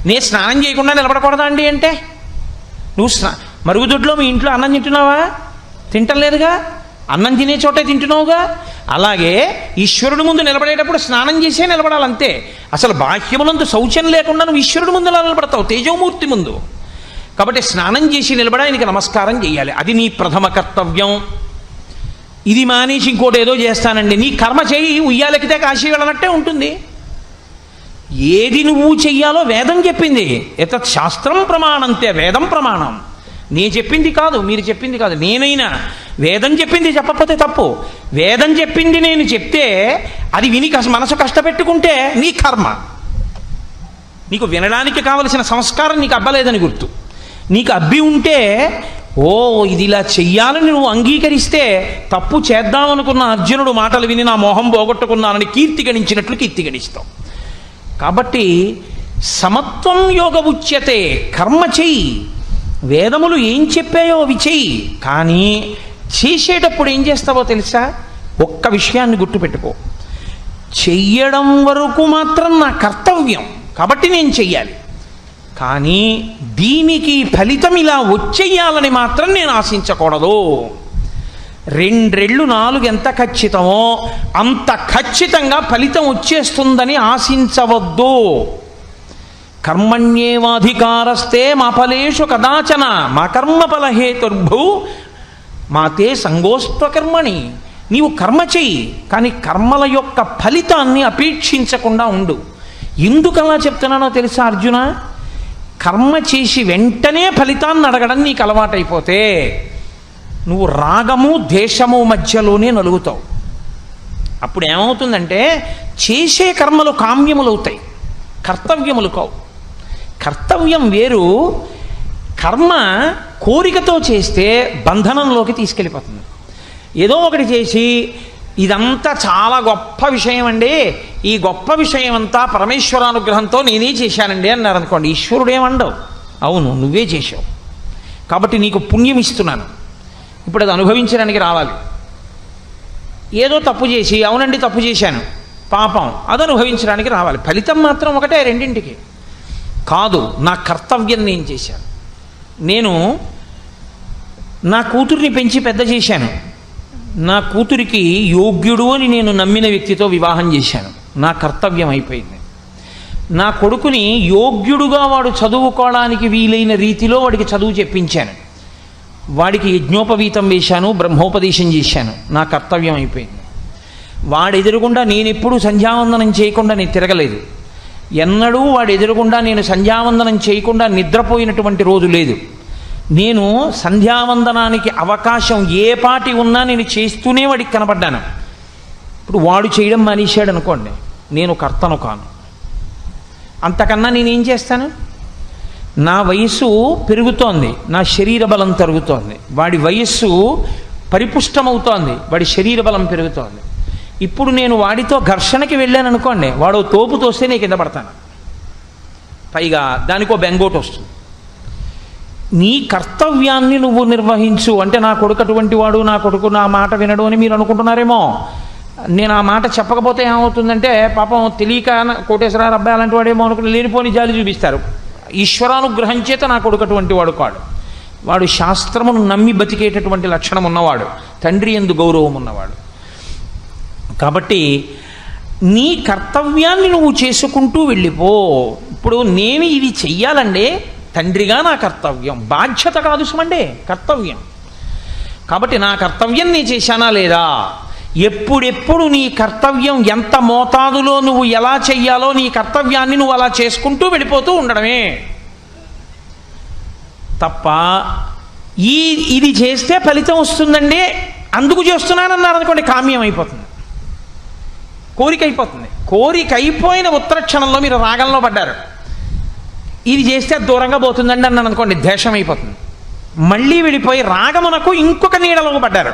నేను స్నానం చేయకుండా నిలబడకూడదా అండి అంటే, నువ్వు మరుగుదొడ్లో మీ ఇంట్లో అన్నం తింటున్నావా? తింటలేదుగా. అన్నం తినే చోటే తింటున్నావుగా. అలాగే ఈశ్వరుడి ముందు నిలబడేటప్పుడు స్నానం చేసే నిలబడాలంతే. అసలు బాహ్యములందు శౌచం లేకుండా నువ్వు ఈశ్వరుడి ముందు ఎలా నిలబడతావు? తేజోమూర్తి ముందు. కాబట్టి స్నానం చేసి నిలబడి ఆయనకి నమస్కారం చేయాలి. అది నీ ప్రథమ కర్తవ్యం. ఇది మానేసి ఇంకోటి ఏదో చేస్తానండి, నీ కర్మ చేయి. ఉయ్యాలెక్కితే కాశీ వెళ్ళనట్టే ఉంటుంది. ఏది నువ్వు చెయ్యాలో వేదం చెప్పింది. ఎతత్ శాస్త్రం ప్రమాణంతే, వేదం ప్రమాణం. నేను చెప్పింది కాదు, మీరు చెప్పింది కాదు. నేనైనా వేదం చెప్పింది చెప్పకపోతే తప్పు. వేదం చెప్పింది నేను చెప్తే అది విని మనసు కష్టపెట్టుకుంటే నీ కర్మ. నీకు వినడానికి కావలసిన సంస్కారం నీకు అబ్బలేదని గుర్తు. నీకు అబ్బి ఉంటే ఓ ఇది ఇలా చెయ్యాలని నువ్వు అంగీకరిస్తే తప్పు చేద్దామనుకున్న అర్జునుడు మాటలు విని నా మోహం పోగొట్టుకున్నానని కీర్తి గణించినట్లు కీర్తి గణిస్తావు. కాబట్టి సమత్వం యోగ ఉచ్యతే. కర్మ చెయ్యి, వేదములు ఏం చెప్పాయో అవి చెయ్యి. కానీ చేసేటప్పుడు ఏం చేస్తావో తెలుసా? ఒక్క విషయాన్ని గుర్తుపెట్టుకో, చెయ్యడం వరకు మాత్రం నా కర్తవ్యం కాబట్టి నేను చెయ్యాలి. కానీ దీనికి ఫలితం ఇలా వచ్చేయాలని మాత్రం నేను ఆశించకూడదు. 2 రెళ్ళు 4 ఎంత ఖచ్చితమో అంత ఖచ్చితంగా ఫలితం వచ్చేస్తుందని ఆశించవద్దు. కర్మణ్యేవాధికారస్తే మా ఫలేషు కదాచన మా కర్మఫలహేతుర్భూ మాతే సంగోస్త్వకర్మణి. నీవు కర్మ చెయ్యి, కానీ కర్మల యొక్క ఫలితాన్ని అపేక్షించకుండా ఉండు. ఎందుకు అలా చెప్తున్నానో తెలుసా అర్జున? కర్మ చేసి వెంటనే ఫలితాన్ని అడగడం నీకు అలవాటైపోతే నువ్వు రాగము ద్వేషము మధ్యలోనే నలుగుతావు. అప్పుడు ఏమవుతుందంటే చేసే కర్మలు కామ్యములు అవుతాయి, కర్తవ్యములు కావు. కర్తవ్యం వేరు. కర్మ కోరికతో చేస్తే బంధనంలోకి తీసుకెళ్ళిపోతుంది. ఏదో ఒకటి చేసి ఇదంతా చాలా గొప్ప విషయం అండి, ఈ గొప్ప విషయం అంతా పరమేశ్వరానుగ్రహంతో నేనే చేశానండి అన్నారు అనుకోండి, ఈశ్వరుడు ఏమండవు. అవును నువ్వే చేశావు కాబట్టి నీకు పుణ్యం ఇస్తున్నాను, ఇప్పుడు అది అనుభవించడానికి రావాలి. ఏదో తప్పు చేసి అవునండి తప్పు చేశాను పాపం, అది అనుభవించడానికి రావాలి. ఫలితం మాత్రం ఒకటే రెండింటికి. కాదు, నా కర్తవ్యం నేను చేశాను. నేను నా కూతుర్ని పెంచి పెద్ద చేశాను. నా కూతురికి యోగ్యుడు అని నేను నమ్మిన వ్యక్తితో వివాహం చేశాను. నా కర్తవ్యం అయిపోయింది. నా కొడుకుని యోగ్యుడుగా వాడు చదువుకోవడానికి వీలైన రీతిలో వాడికి చదువు చెప్పించాను. వాడికి యజ్ఞోపవీతం వేశాను, బ్రహ్మోపదేశం చేశాను. నా కర్తవ్యం అయిపోయింది. వాడు ఎదురుగుండా నేను ఎప్పుడూ సంధ్యావందనం చేయకుండా నేను తిరగలేదు. ఎన్నడూ వాడు ఎదురుగుండా నేను సంధ్యావందనం చేయకుండా నిద్రపోయినటువంటి రోజు లేదు. నేను సంధ్యావందనానికి అవకాశం ఏ పాటి ఉన్నా నేను చేస్తూనే వాడికి కనపడ్డాను. ఇప్పుడు వాడు చేయడం మానేశాడు అనుకోండి, నేను కర్తను కాను. అంతకన్నా నేనేం చేస్తాను? నా వయస్సు పెరుగుతోంది, నా శరీర బలం తరుగుతోంది. వాడి వయస్సు పరిపుష్టమవుతోంది, వాడి శరీర బలం పెరుగుతోంది. ఇప్పుడు నేను వాడితో ఘర్షణకి వెళ్ళాను అనుకోండి, వాడు తోపు తోస్తే నేను కింద పడతాను. పైగా దానికో బెంగోటు వస్తుంది. నీ కర్తవ్యాన్ని నువ్వు నిర్వహించు అంటే నా కొడుకు అటువంటి వాడు, నా కొడుకు నా మాట వినడు అని మీరు అనుకుంటున్నారేమో. నేను ఆ మాట చెప్పకపోతే ఏమవుతుందంటే పాపం తెలియక కోటేశ్వరరావు అబ్బాయి అలాంటి వాడేమో అనుకుని లేనిపోని జాలి చూపిస్తారు. ఈశ్వరానుగ్రహం చేత నా కొడుకు అటువంటి వాడు కాడు. వాడు శాస్త్రమును నమ్మి బతికేటటువంటి లక్షణం ఉన్నవాడు, తండ్రి యందు గౌరవం ఉన్నవాడు. కాబట్టి నీ కర్తవ్యాన్ని నువ్వు చేసుకుంటూ వెళ్ళిపో. ఇప్పుడు నేను ఇది చెయ్యాలంటే తండ్రిగా నా కర్తవ్యం, బాధ్యత కాదు సుమండే, కర్తవ్యం. కాబట్టి నా కర్తవ్యం నీ చేశానా లేదా? ఎప్పుడెప్పుడు నీ కర్తవ్యం ఎంత మోతాదులో నువ్వు ఎలా చెయ్యాలో నీ కర్తవ్యాన్ని నువ్వు అలా చేసుకుంటూ వెళ్ళిపోతూ ఉండడమే తప్ప ఇది చేస్తే ఫలితం వస్తుందండి అందుకు చేస్తున్నానన్నారు అనుకోండి, కామ్యం అయిపోతుంది, కోరిక అయిపోతుంది. కోరిక అయిపోయిన ఉత్తర క్షణంలో మీరు రాగంలో పడ్డారు. ఇది చేస్తే దూరంగా పోతుందండి అన్నాను అనుకోండి, ద్వేషం అయిపోతుంది. మళ్ళీ విడిపోయి రాగమునకు ఇంకొక నీడలో పడ్డారు.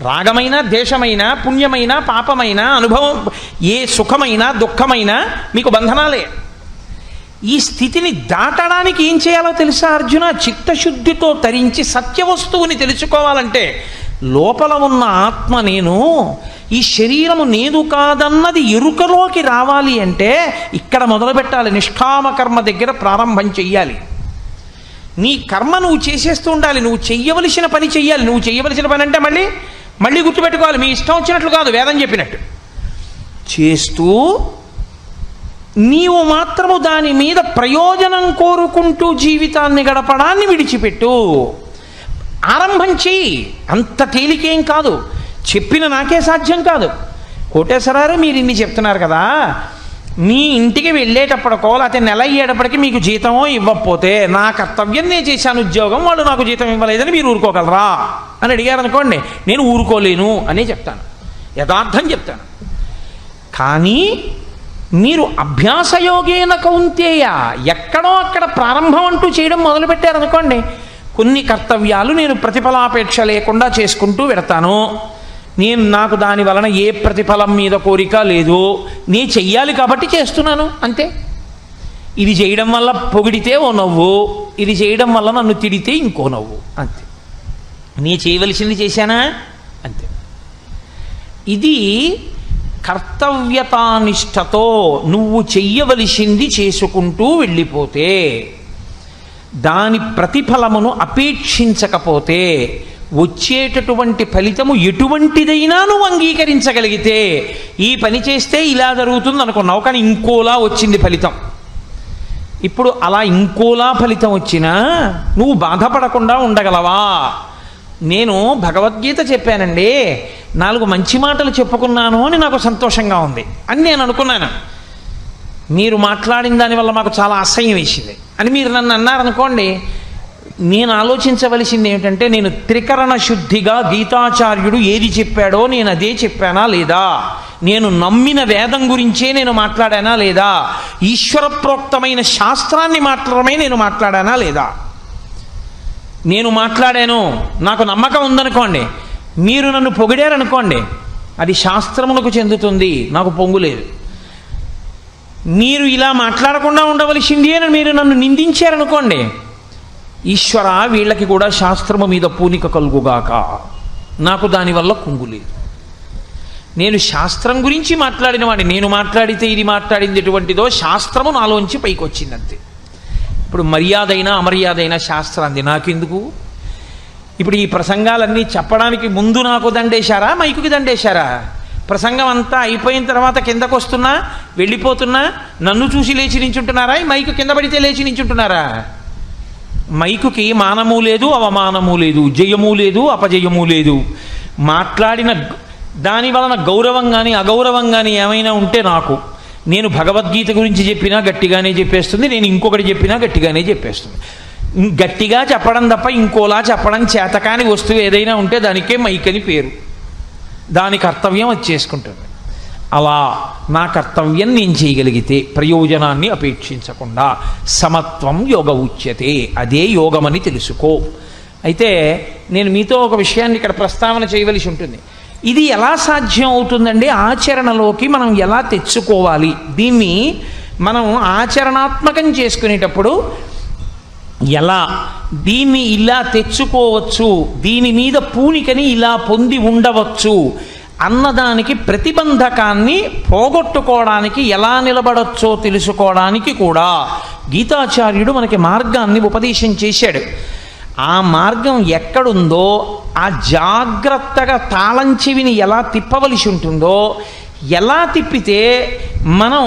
రాగమైన ద్వేషమైన పుణ్యమైన పాపమైన అనుభవం ఏ సుఖమైనా దుఃఖమైనా మీకు బంధనాలే. ఈ స్థితిని దాటడానికి ఏం చేయాలో తెలుసా అర్జున? చిత్తశుద్ధితో తరించి సత్యవస్తువుని తెలుసుకోవాలంటే లోపల ఉన్న ఆత్మ నేను, ఈ శరీరము నేను కాదన్నది ఎరుకలోకి రావాలి అంటే ఇక్కడ మొదలు పెట్టాలి. నిష్కామ కర్మ దగ్గర ప్రారంభం చెయ్యాలి. నీ కర్మ నువ్వు చేసేస్తూ ఉండాలి. నువ్వు చెయ్యవలసిన పని చెయ్యాలి. నువ్వు చెయ్యవలసిన పని అంటే మళ్ళీ గుర్తుపెట్టుకోవాలి. మీ ఇష్టం వచ్చినట్లు కాదు, వేదం చెప్పినట్టు చేస్తూ నీవు మాత్రము దాని మీద ప్రయోజనం కోరుకుంటూ జీవితాన్ని గడపడాన్ని విడిచిపెట్టు. ఆరంభం చెయ్యి. అంత తేలికేం కాదు. చెప్పిన నాకే సాధ్యం కాదు. కోటేశ్వరారు మీరు ఇన్ని చెప్తున్నారు కదా, మీ ఇంటికి వెళ్ళేటప్పటికో లేకపోతే నెల అయ్యేటప్పటికి మీకు జీతమో ఇవ్వకపోతే నా కర్తవ్యం నేను చేశాను ఉద్యోగం, వాళ్ళు నాకు జీతం ఇవ్వలేదని మీరు ఊరుకోగలరా అని అడిగారు అనుకోండి, నేను ఊరుకోలేను అనే చెప్తాను, యథార్థం చెప్తాను. కానీ మీరు అభ్యాసయోగేన కౌంతేయ ఎక్కడో అక్కడ ప్రారంభం అంటూ చేయడం మొదలుపెట్టారనుకోండి, కొన్ని కర్తవ్యాలు నేను ప్రతిఫలాపేక్ష లేకుండా చేసుకుంటూ పెడతాను. నాకు దాని వలన ఏ ప్రతిఫలం మీద కోరిక లేదు, నీ చెయ్యాలి కాబట్టి చేస్తున్నాను అంతే. ఇది చేయడం వల్ల పొగిడితే ఓ నవ్వు, ఇది చేయడం వల్ల నన్ను తిడితే ఇంకో నవ్వు, అంతే. నీ చేయవలసింది చేశానా అంతే. ఇది కర్తవ్యతానిష్టతో నువ్వు చెయ్యవలసింది చేసుకుంటూ వెళ్ళిపోతే, దాని ప్రతిఫలమును అపేక్షించకపోతే వచ్చేటటువంటి ఫలితము ఎటువంటిదైనా నువ్వు అంగీకరించగలిగితే, ఈ పని చేస్తే ఇలా జరుగుతుంది అనుకున్నావు కానీ ఇంకోలా వచ్చింది ఫలితం. ఇప్పుడు అలా ఇంకోలా ఫలితం వచ్చినా నువ్వు బాధపడకుండా ఉండగలవా? నేను భగవద్గీత చెప్పానండి, 4 మంచి మాటలు చెప్పుకున్నాను అని నాకు సంతోషంగా ఉంది అని నేను అనుకున్నాను. మీరు మాట్లాడిన దానివల్ల మాకు చాలా అసహ్యం వేసింది అని మీరు నన్ను అన్నారనుకోండి, నేను ఆలోచించవలసింది ఏమిటంటే, నేను త్రికరణ శుద్ధిగా గీతాచార్యుడు ఏది చెప్పాడో నేను అదే చెప్పానా లేదా, నేను నమ్మిన వేదం గురించే నేను మాట్లాడానా లేదా, ఈశ్వర ప్రోక్తమైన శాస్త్రాన్ని మాత్రమే నేను మాట్లాడానా లేదా. నేను మాట్లాడాను, నాకు నమ్మకం ఉందనుకోండి, మీరు నన్ను పొగిడారనుకోండి, అది శాస్త్రములకు చెందుతుంది, నాకు పొంగులేదు. మీరు ఇలా మాట్లాడకుండా ఉండవలసింది అని మీరు నన్ను నిందించారనుకోండి, ఈశ్వర వీళ్ళకి కూడా శాస్త్రము మీద పూనిక కలుగుగాక, నాకు దానివల్ల కుంగులేదు. నేను శాస్త్రం గురించి మాట్లాడిన వాడిని, నేను మాట్లాడితే ఇది మాట్లాడింది ఎటువంటిదో శాస్త్రము నాలోంచి పైకి వచ్చిందంతే. ఇప్పుడు మర్యాదైనా అమర్యాదైనా శాస్త్రాంది, నాకెందుకు? ఇప్పుడు ఈ ప్రసంగాలన్నీ చెప్పడానికి ముందు నాకు దండేశారా, మైకుకి దండేశారా? ప్రసంగం అంతా అయిపోయిన తర్వాత కిందకు వస్తున్నా వెళ్ళిపోతున్నా నన్ను చూసి లేచి నించుంటున్నారా? ఈ మైకు కింద పడితే లేచి నించుంటున్నారా? మైకుకి మానము లేదు, అవమానము లేదు, జయము లేదు, అపజయము లేదు. మాట్లాడిన దాని వలన గౌరవం కానీ అగౌరవం కానీ ఏమైనా ఉంటే నాకు, నేను భగవద్గీత గురించి చెప్పినా గట్టిగానే చెప్పేస్తుంది, నేను ఇంకొకటి చెప్పినా గట్టిగానే చెప్పేస్తుంది. గట్టిగా చెప్పడం తప్ప ఇంకోలా చెప్పడం చేతకాని వస్తువు ఏదైనా ఉంటే దానికే మైక్ అని పేరు, దాని కర్తవ్యం అది చేసుకుంటుంది. అలా నా కర్తవ్యం నేను చేయగలిగితే ప్రయోజనాన్ని అపేక్షించకుండా సమత్వం యోగ ఉచ్యతే, అదే యోగమని తెలుసుకో. అయితే నేను మీతో ఒక విషయాన్ని ఇక్కడ ప్రస్తావన చేయవలసి ఉంటుంది. ఇది ఎలా సాధ్యం అవుతుందండి? ఆచరణలోకి మనం ఎలా తెచ్చుకోవాలి? దీన్ని మనం ఆచరణాత్మకం చేసుకునేటప్పుడు ఎలా దీన్ని ఇలా తెచ్చుకోవచ్చు, దీని మీద పూనికని ఇలా పొంది ఉండవచ్చు అన్నదానికి ప్రతిబంధకాన్ని పోగొట్టుకోవడానికి ఎలా నిలబడొచ్చో తెలుసుకోవడానికి కూడా గీతాచార్యుడు మనకి మార్గాన్ని ఉపదేశం చేశాడు. ఆ మార్గం ఎక్కడుందో ఆ జాగ్రత్తగా తాళం చెవిని ఎలా తిప్పవలసి ఉంటుందో, ఎలా తిప్పితే మనం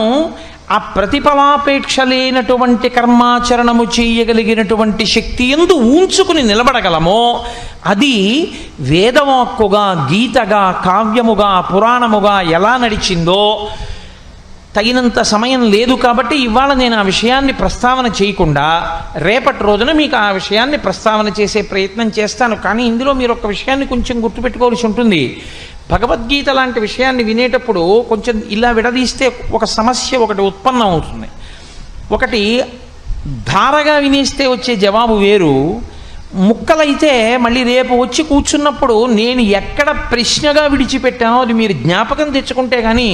ఆ ప్రతిఫలాపేక్ష లేనటువంటి కర్మాచరణము చేయగలిగినటువంటి శక్తి యందు ఊంచుకుని నిలబడగలమో, అది వేదవాక్కుగా, గీతగా, కావ్యముగా, పురాణముగా ఎలా నడిచిందో. తగినంత సమయం లేదు కాబట్టి ఇవాళ నేను ఆ విషయాన్ని ప్రస్తావన చేయకుండా రేపటి రోజున మీకు ఆ విషయాన్ని ప్రస్తావన చేసే ప్రయత్నం చేస్తాను. కానీ ఇందులో మీరు ఒక విషయాన్ని కొంచెం గుర్తుపెట్టుకోవాల్సి ఉంటుంది. భగవద్గీత లాంటి విషయాన్ని వినేటప్పుడు కొంచెం ఇలా విడదీస్తే ఒక సమస్య ఒకటి ఉత్పన్నం అవుతుంది. ఒకటి ధారగా వినేస్తే వచ్చే జవాబు వేరు, ముక్కలైతే మళ్ళీ రేపు వచ్చి కూర్చున్నప్పుడు నేను ఎక్కడ ప్రశ్నగా విడిచిపెట్టానో అది మీరు జ్ఞాపకం తెచ్చుకుంటే కానీ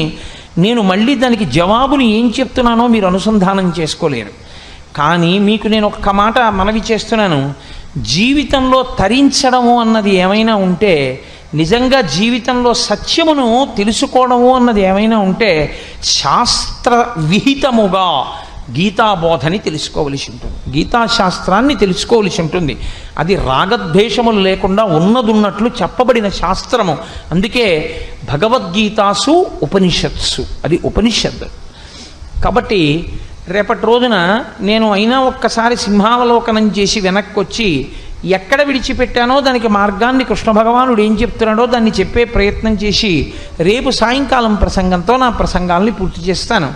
నేను మళ్ళీ దానికి జవాబుని ఏం చెప్తున్నానో మీరు అనుసంధానం చేసుకోలేరు. కానీ మీకు నేను ఒక్క మాట మనవి చేస్తున్నాను, జీవితంలో తరించడము అన్నది ఏమైనా ఉంటే, నిజంగా జీవితంలో సత్యమును తెలుసుకోవడము అన్నది ఏమైనా ఉంటే, శాస్త్ర విహితముగా గీతాబోధని తెలుసుకోవలసి ఉంటుంది, గీతాశాస్త్రాన్ని తెలుసుకోవలసి ఉంటుంది. అది రాగద్వేషములు లేకుండా ఉన్నదున్నట్లు చెప్పబడిన శాస్త్రము. అందుకే భగవద్గీతాసు ఉపనిషత్సు, అది ఉపనిషత్. కాబట్టి రేపటి రోజున నేను అయినా ఒక్కసారి సింహావలోకనం చేసి వెనక్కి వచ్చి ఎక్కడ విడిచిపెట్టానో దానికి మార్గాన్ని కృష్ణ భగవానుడు ఏం చెప్తున్నాడో దాన్ని చెప్పే ప్రయత్నం చేసి రేపు సాయంకాలం ప్రసంగంతో నా ప్రసంగాల్ని పూర్తి చేస్తాను.